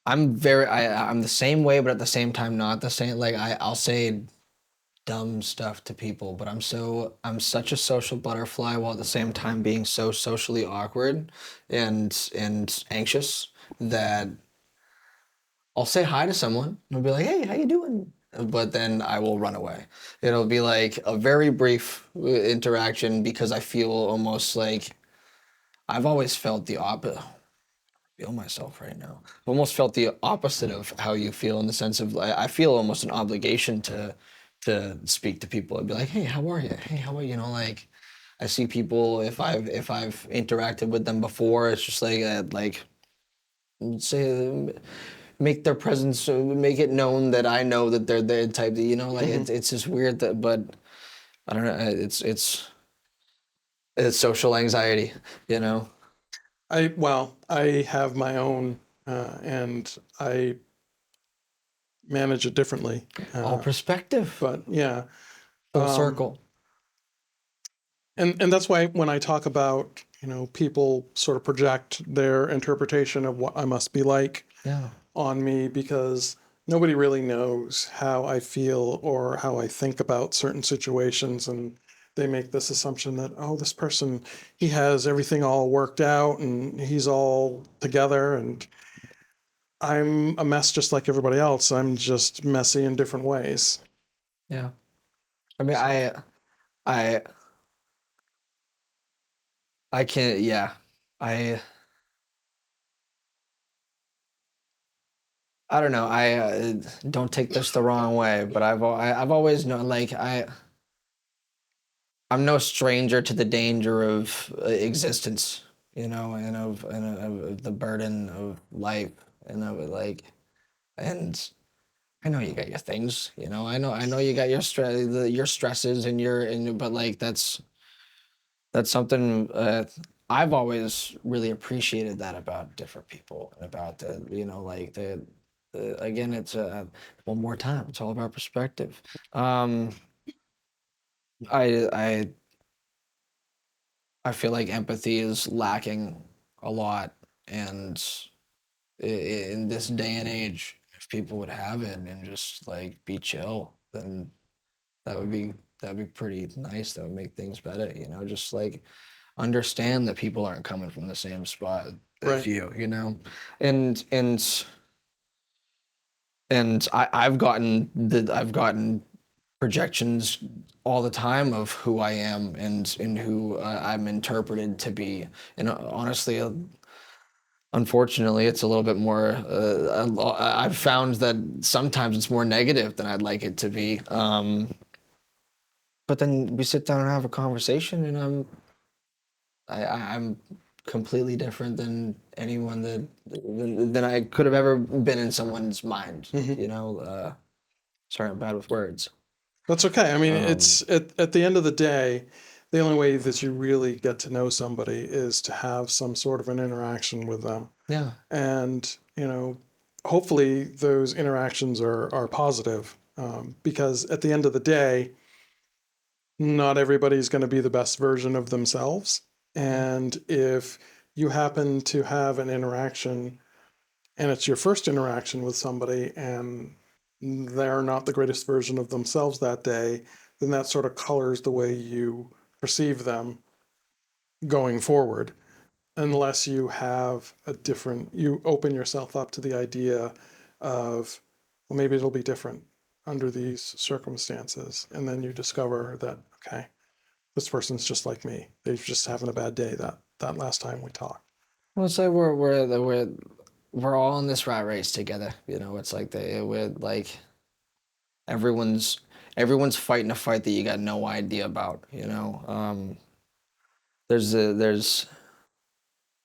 I'm the same way, but at the same time not the same. Like I'll say dumb stuff to people, but I'm such a social butterfly while at the same time being so socially awkward and anxious that I'll say hi to someone and I'll be like, "Hey, how you doing?" But then I will run away. It'll be like a very brief interaction because I feel almost like I've always felt the opposite. Feel myself right now. I've almost felt the opposite of how you feel in the sense of I feel almost an obligation to speak to people. I'd be like, hey, how are you? Hey, how are you? You know, like I see people if I've interacted with them before, it's just like say make their presence make it known that I know that they're there type. You know, like it's just weird that, but I don't know. It's social anxiety. You know. I have my own, and I manage it differently. All perspective. But yeah, Full circle. and that's why when I talk about, people sort of project their interpretation of what I must be like Yeah. on me, because nobody really knows how I feel or how I think about certain situations, and they make this assumption that, oh, this person, he has everything all worked out and he's all together, and I'm a mess just like everybody else. I'm just messy in different ways. Yeah. I mean, I I can't. Yeah, I I don't know. I don't take this the wrong way, but I've always known like I'm no stranger to the danger of existence, you know, of the burden of life, and of like and I know you got your things, you know. I know you got your your stresses but like that's something I've always really appreciated that about different people and about like the again it's one more time it's all about perspective. Um, I I feel like empathy is lacking a lot, and in this day and age, if people would have it and just like be chill, then that would be that'd be pretty nice. That would make things better, you know. Just like understand that people aren't coming from the same spot as Right. you know, and and I've gotten projections all the time of who I am and who I'm interpreted to be, and honestly. Unfortunately, it's a little bit more. I've found that sometimes it's more negative than I'd like it to be. But then we sit down and have a conversation, and I'm completely different than anyone than I could have ever been in someone's mind. You know, sorry, I'm bad with words. That's okay. I mean, Um, it's at the end of the day, the only way that you really get to know somebody is to have some sort of an interaction with them. yeah, And, hopefully those interactions are positive, because at the end of the day, not everybody's going to be the best version of themselves. yeah, And if you happen to have an interaction and it's your first interaction with somebody and they're not the greatest version of themselves that day, then that sort of colors the way you perceive them going forward. Unless you have you open yourself up to the idea of, well, maybe it'll be different under these circumstances. And then you discover that, okay, this person's just like me. They're just having a bad day that last time we talked. well, it's like we're all in this rat race together. You know, it's like we're like everyone's everyone's fighting a fight that you got no idea about. You know, there's a, there's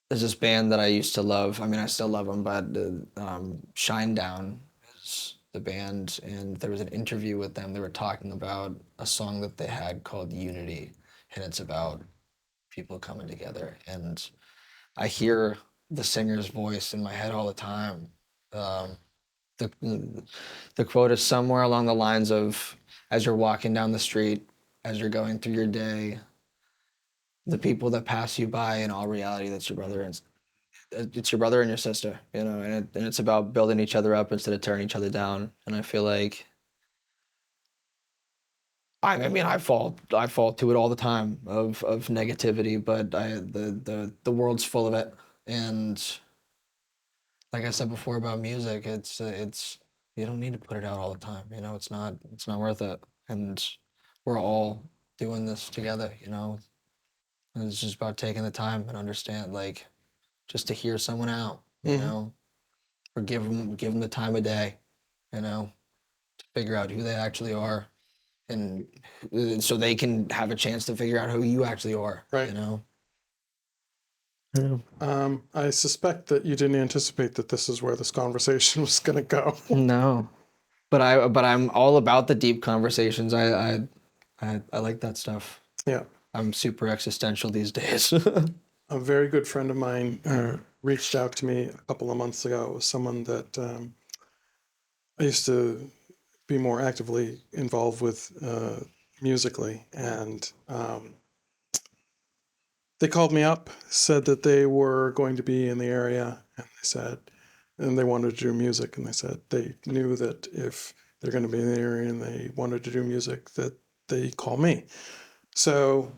this band that I used to love. I mean, I still love them, but Shinedown is the band, and there was an interview with them. They were talking about a song that they had called Unity, and it's about people coming together. And I hear the singer's voice in my head all the time. Um, the the quote is somewhere along the lines of, as you're walking down the street, as you're going through your day, the people that pass you by, in all reality, that's your brother and it's your brother and your sister, you know, and it's about building each other up instead of tearing each other down. And I feel like I mean I fall to it all the time of negativity, but the world's full of it. And like I said before about music, it's you don't need to put it out all the time. You know, it's not worth it. And we're all doing this together. You know, and it's just about taking the time and understand, like, just to hear someone out. You Hmm. know, or give them the time of day. You know, to figure out who they actually are, and so they can have a chance to figure out who you actually are. Right. You know. Yeah. I suspect that you didn't anticipate that this is where this conversation was going to go. No. But I'm all about the deep conversations. I like that stuff. Yeah. I'm super existential these days. A very good friend of mine reached out to me a couple of months ago. It was someone that I used to be more actively involved with musically, and they called me up, said that they were going to be in the area, and they wanted to do music, and they said they knew that if they're going to be in the area and they wanted to do music, that they call me. So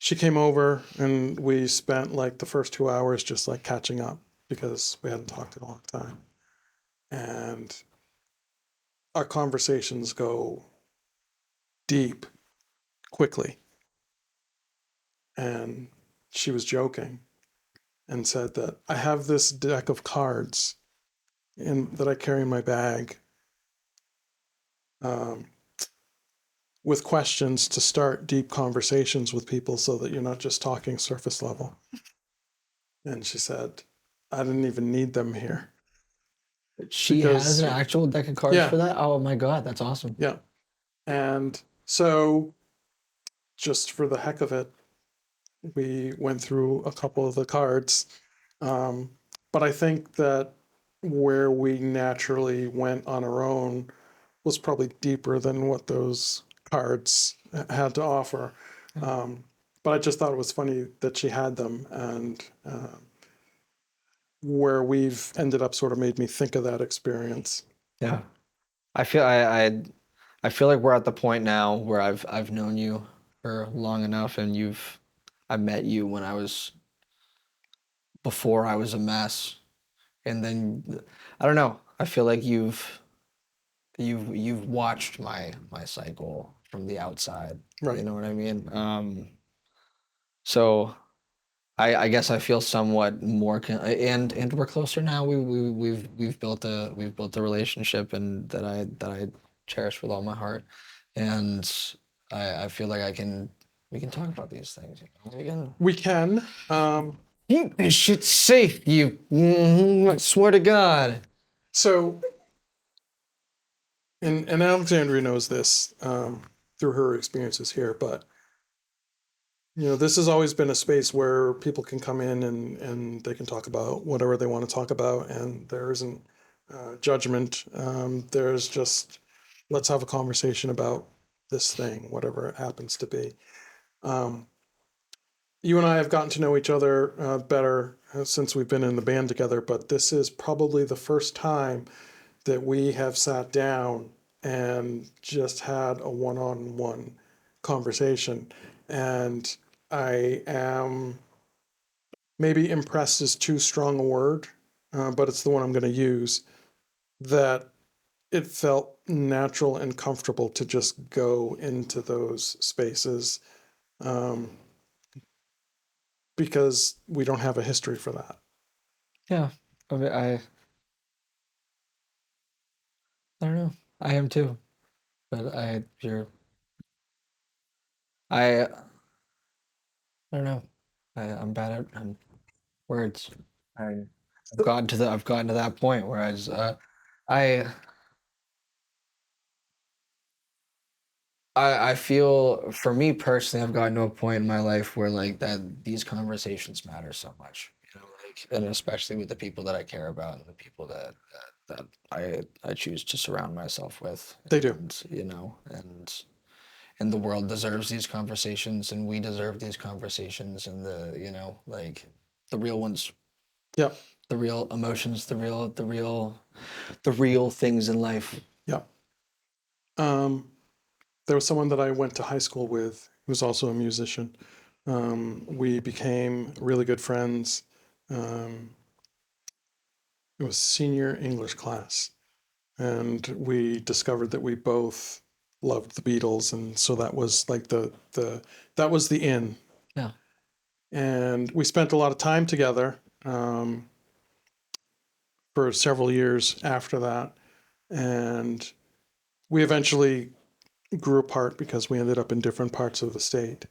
she came over, and we spent like the first 2 hours just like catching up because we hadn't talked in a long time, and our conversations go deep quickly. And she was joking and said that I have this deck of cards that I carry in my bag, um, with questions to start deep conversations with people so that you're not just talking surface level. And she said, I didn't even need them here She has because, an actual deck of cards yeah, for that? Oh my God, that's awesome. yeah. And so, just for the heck of it, we went through a couple of the cards. Um, but I think that where we naturally went on our own was probably deeper than what those cards had to offer. Um, but I just thought it was funny that she had them, and where we've ended up sort of made me think of that experience. Yeah. I feel I feel like we're at the point now where I've known you for long enough, and I met you when I was before I was a mess. And then I don't know. I feel like you've watched my cycle from the outside. You Right. know what I mean? So I guess I feel somewhat more and we're closer now. We've built a relationship, and that I cherish with all my heart. And I feel like we can talk about these things. You know? We can We can. keep this shit safe. I swear to God. So, and Alexandria knows this through her experiences here, but this has always been a space where people can come in and they can talk about whatever they want to talk about, and there isn't judgment. There's just, let's have a conversation about this thing, whatever it happens to be. Um, you and I have gotten to know each other better since we've been in the band together, but this is probably the first time that we have sat down and just had a one-on-one conversation. And I am, maybe impressed is too strong a word, but it's the one I'm going to use, that it felt natural and comfortable to just go into those spaces, um, because we don't have a history for that. Yeah. I mean, I don't know. I am too. But I don't know. I'm bad at words. I've gotten to that point where I I feel for me personally, I've gotten to a point in my life where like that these conversations matter so much, like, and especially with the people that I care about and the people that I choose to surround myself with, They do. and and the world deserves these conversations, and we deserve these conversations, and like the real ones, Yeah, the real emotions, the real things in life. yeah. Um, there was someone that I went to high school with who was also a musician. We became really good friends. Um, it was senior English class, and we discovered that we both loved the Beatles, and so that was like the that was the in. Yeah, And we spent a lot of time together for several years after that, and we eventually grew apart because we ended up in different parts of the state.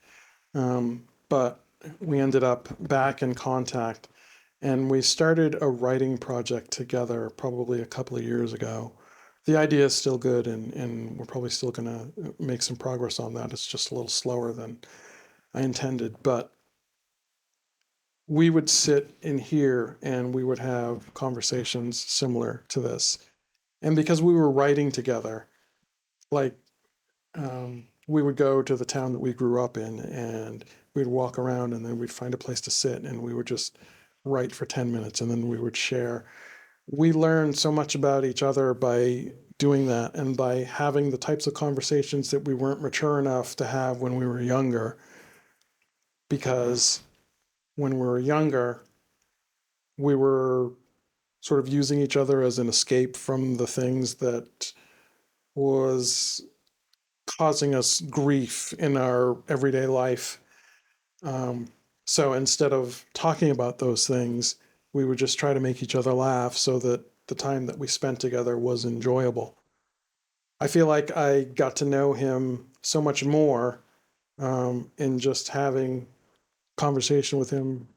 But we ended up back in contact, and we started a writing project together probably a couple of years ago. The idea is still good, and we're probably still going to make some progress on that. It's just a little slower than I intended. But we would sit in here and we would have conversations similar to this. And because we were writing together, like we would go to the town that we grew up in and we'd walk around and then we'd find a place to sit and we would just write for 10 minutes and then we would share. We learned so much about each other by doing that and by having the types of conversations that we weren't mature enough to have when we were younger. Because when we were younger, we were sort of using each other as an escape from the things that was causing us grief in our everyday life. Um, so instead of talking about those things, we would just try to make each other laugh so that the time that we spent together was enjoyable. I feel like I got to know him so much more in just having conversation with him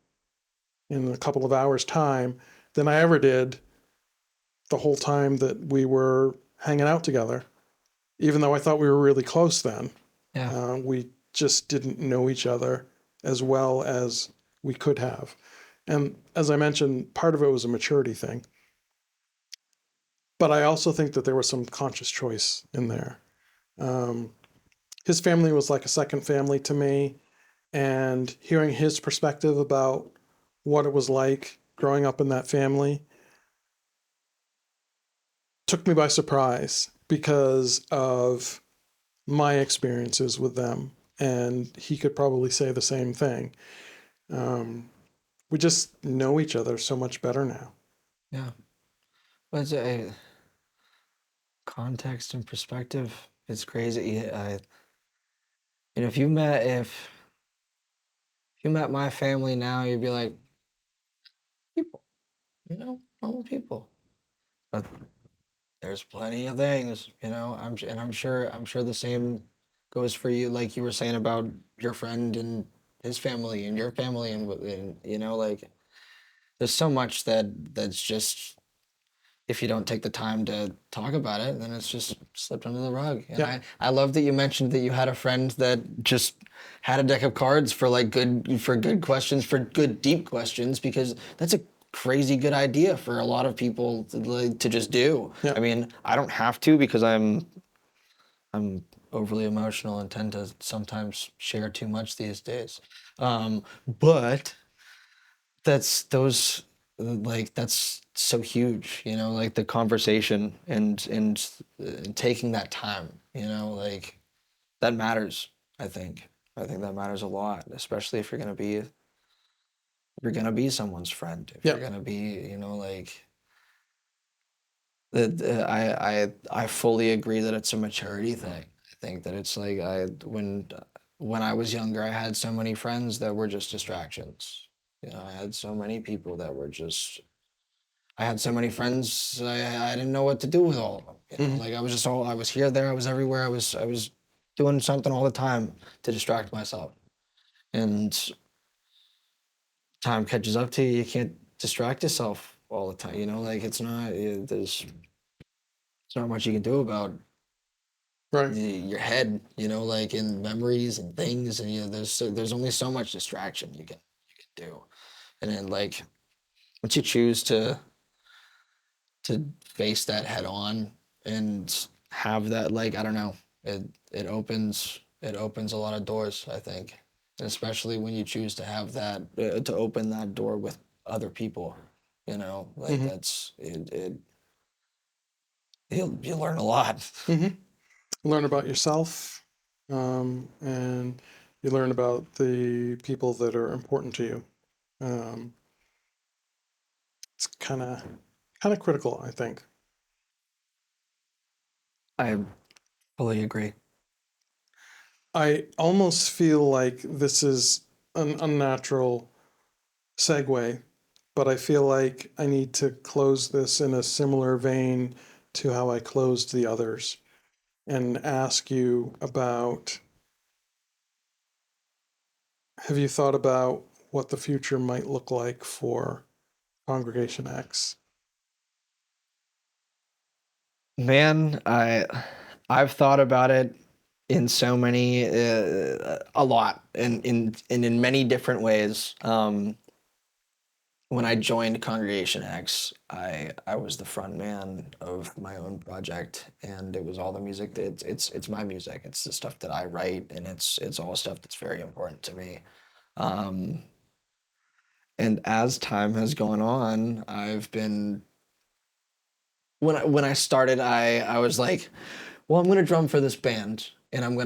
in a couple of hours' time than I ever did the whole time that we were hanging out together. Even though I thought we were really close then, yeah, we just didn't know each other as well as we could have. And as I mentioned, part of it was a maturity thing. But I also think that there was some conscious choice in there. Um, his family was like a second family to me, and hearing his perspective about what it was like growing up in that family took me by surprise because of my experiences with them. And he could probably say the same thing. Um, we just know each other so much better now. yeah. But it's a context and perspective. It's crazy. If you met my family now, you'd be like people, normal people. But there's plenty of things, I'm sure the same goes for you, like you were saying about your friend and his family and your family, and like there's so much that's just if you don't take the time to talk about it, then it's just slipped under the rug. And Yeah, I love that you mentioned that you had a friend that just had a deck of cards for like good questions, for good deep questions, because that's a crazy good idea for a lot of people to just do. yeah, I mean, I don't have to because I'm overly emotional and tend to sometimes share too much these days. But that's those like that's so huge, like the conversation and taking that time, like that matters. I think that matters a lot, especially if you're gonna be someone's friend, if yeah, you're gonna be, like that. I fully agree that it's a maturity thing. I think that it's like when I was younger, I had so many friends that were just distractions. I had so many people that were just I had so many friends. I didn't know what to do with all of them. hmm, Like I was here, there, I was everywhere. I was doing something all the time to distract myself. And time catches up to you. You can't distract yourself all the time. Like it's not much you can do about Right. your head, like in memories and things, and there's only so much distraction you can do, and then like once you choose to face that head on and have that, like, I don't know, it it opens a lot of doors, I think, and especially when you choose to have that to open that door with other people, like Hmm. that's it you learn a lot. Hmm. Learn about yourself, and you learn about the people that are important to you. Um, it's kind of critical, I think. I fully agree. I almost feel like this is an unnatural segue, but I feel like I need to close this in a similar vein to how I closed the others and ask you about, have you thought about what the future might look like for Congregation X? Man, I've thought about it in so many a lot in many different ways. When I joined Congregation X, I was the front man of my own project, and it was all the music. It's my music. It's the stuff that I write, and it's all stuff that's very important to me. Um, and as time has gone on, I've been when I started, I was like, well, I'm gonna drum for this band, and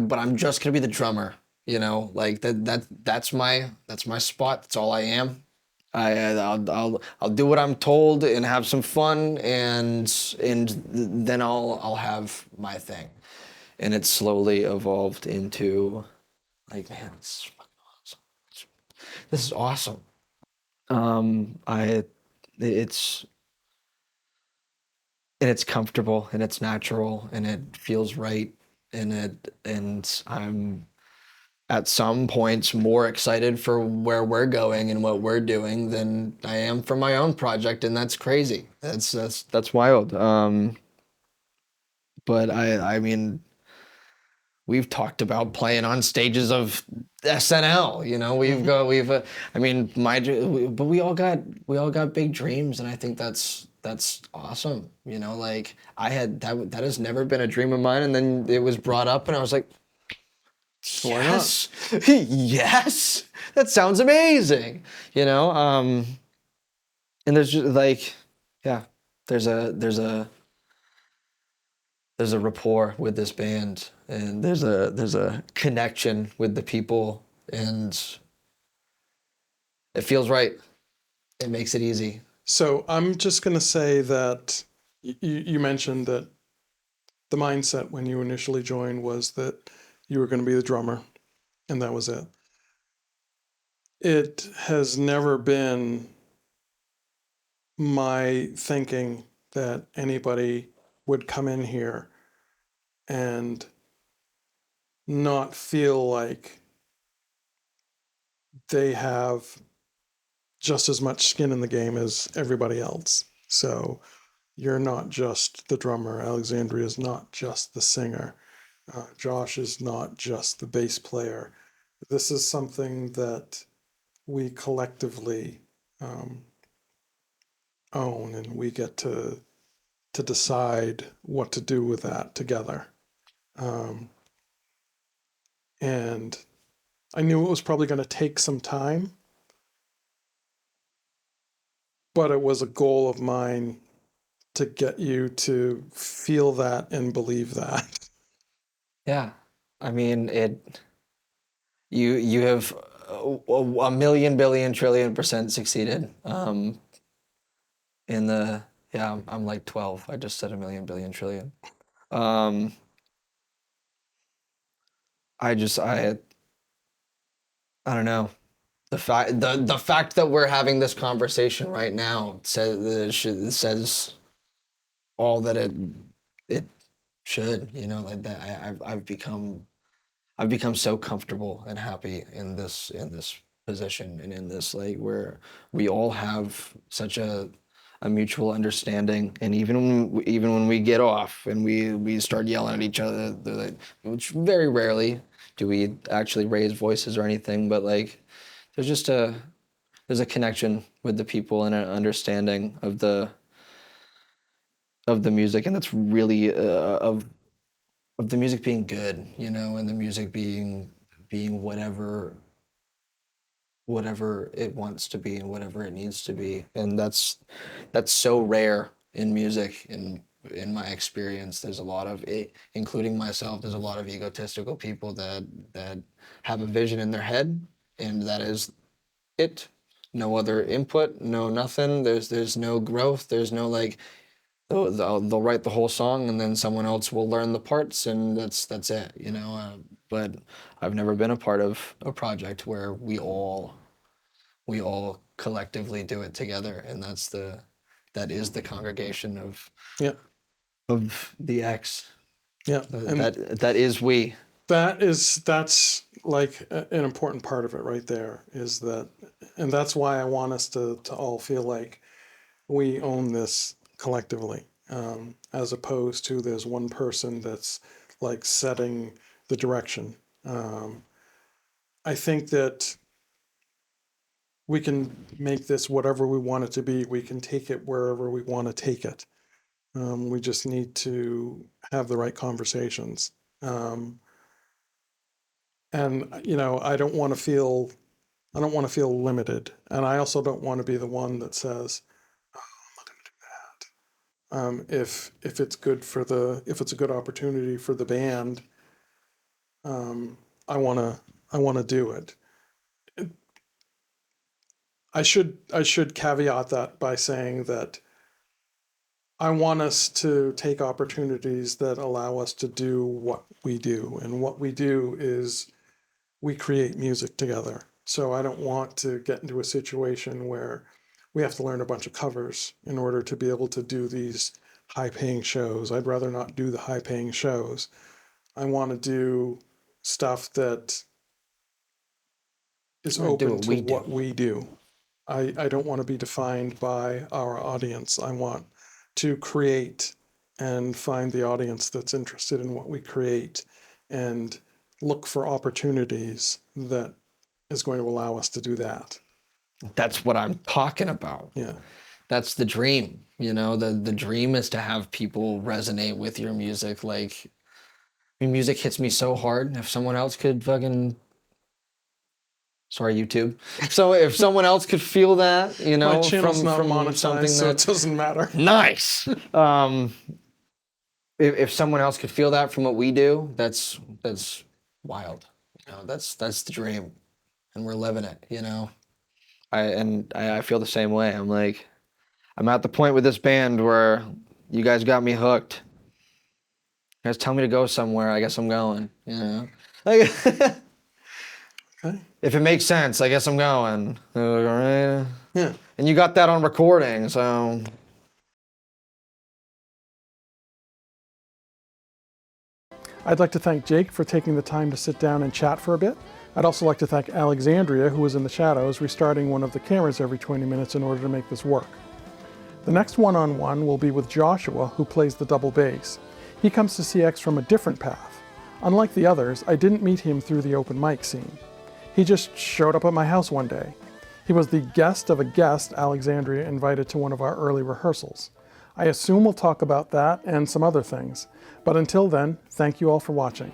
but I'm just gonna be the drummer. Like that's my spot. That's all I am. I'll do what I'm told and have some fun, and then I'll have my thing. And it slowly evolved into like, man, this is awesome. I it's and it's comfortable and it's natural and it feels right, and I'm at some points more excited for where we're going and what we're doing than I am for my own project, and that's crazy. That's wild. But I mean, we've talked about playing on stages of SNL. We've Hmm. got we've I mean, but we all got big dreams, and I think that's awesome. Like I had that has never been a dream of mine, and then it was brought up, and I was like, Why not? yes, yes, that sounds amazing. And there's just like, yeah, there's a rapport with this band, and there's a connection with the people, and it feels right. It makes it easy. So I'm just going to say that you mentioned that the mindset when you initially joined was that you were going to be the drummer, and that was it. It has never been my thinking that anybody would come in here and not feel like they have just as much skin in the game as everybody else. So you're not just the drummer. Alexandria is not just the singer. Josh is not just the bass player. This is something that we collectively um, own, and we get to decide what to do with that together. Um, and I knew it was probably going to take some time, but it was a goal of mine to get you to feel that and believe that. Yeah, I mean it. You have a million billion trillion percent succeeded. In the Yeah, I'm like 12. I just said a million billion trillion. Um, I don't know. The fact that we're having this conversation right now says all that it should. Like that. I've become so comfortable and happy in this position, and in this, like, where we all have such a a mutual understanding. And even when we get off and we start yelling at each other, which very rarely do we actually raise voices or anything, but like there's a connection with the people and an understanding of the music, and that's really of the music being good, you know, and the music being whatever it wants to be and whatever it needs to be. And that's so rare in music. In my experience, there's a lot of it, including myself, there's a lot of egotistical people that have a vision in their head, and that is it. No other input, no nothing. There's no growth. There's no like, oh, they'll write the whole song and then someone else will learn the parts, and that's it, you know. But I've never been a part of a project where we all collectively do it together, and that is the congregation Yeah. of the X. Yeah. And That is we. that's like an important part of it right there, is that, and that's why I want us to all feel like we own this collectively, as opposed to there's one person that's like setting the direction. I think that we can make this whatever we want it to be. We can take it wherever we want to take it. We just need to have the right conversations. And you know, I don't want to feel limited, and I also don't want to be the one that says, "Oh, I'm not going to do that." If it's good if it's a good opportunity for the band, I wanna do it. I should caveat that by saying that I want us to take opportunities that allow us to do what we do, and what we do is we create music together. So I don't want to get into a situation where we have to learn a bunch of covers in order to be able to do these high-paying shows. I'd rather not do the high-paying shows. I want to do stuff that is open to what we do. I don't want to be defined by our audience. I want to create and find the audience that's interested in what we create, and look for opportunities that is going to allow us to do that. That's what I'm talking about. Yeah. That's the dream, you know. The dream is to have people resonate with your music. Like, I mean, music hits me so hard. If someone else could fucking, sorry, YouTube. So if someone else could feel that, you know, My channel's not from monetized, something so it doesn't matter. Nice. If someone else could feel that from what we do, that's wild. You know, that's the dream, and we're living it. You know, I feel the same way. I'm like, I'm at the point with this band where you guys got me hooked. You guys tell me to go somewhere, I guess I'm going. You know, like, Okay. if it makes sense, I guess I'm going. Like, all right. Yeah. And you got that on recording, so. I'd like to thank Jake for taking the time to sit down and chat for a bit. I'd also like to thank Alexandria, who was in the shadows, restarting one of the cameras every 20 minutes in order to make this work. The next one-on-one will be with Joshua, who plays the double bass. He comes to CX from a different path. Unlike the others, I didn't meet him through the open mic scene. He just showed up at my house one day. He was the guest of a guest Alexandria invited to one of our early rehearsals. I assume we'll talk about that and some other things. But until then, thank you all for watching.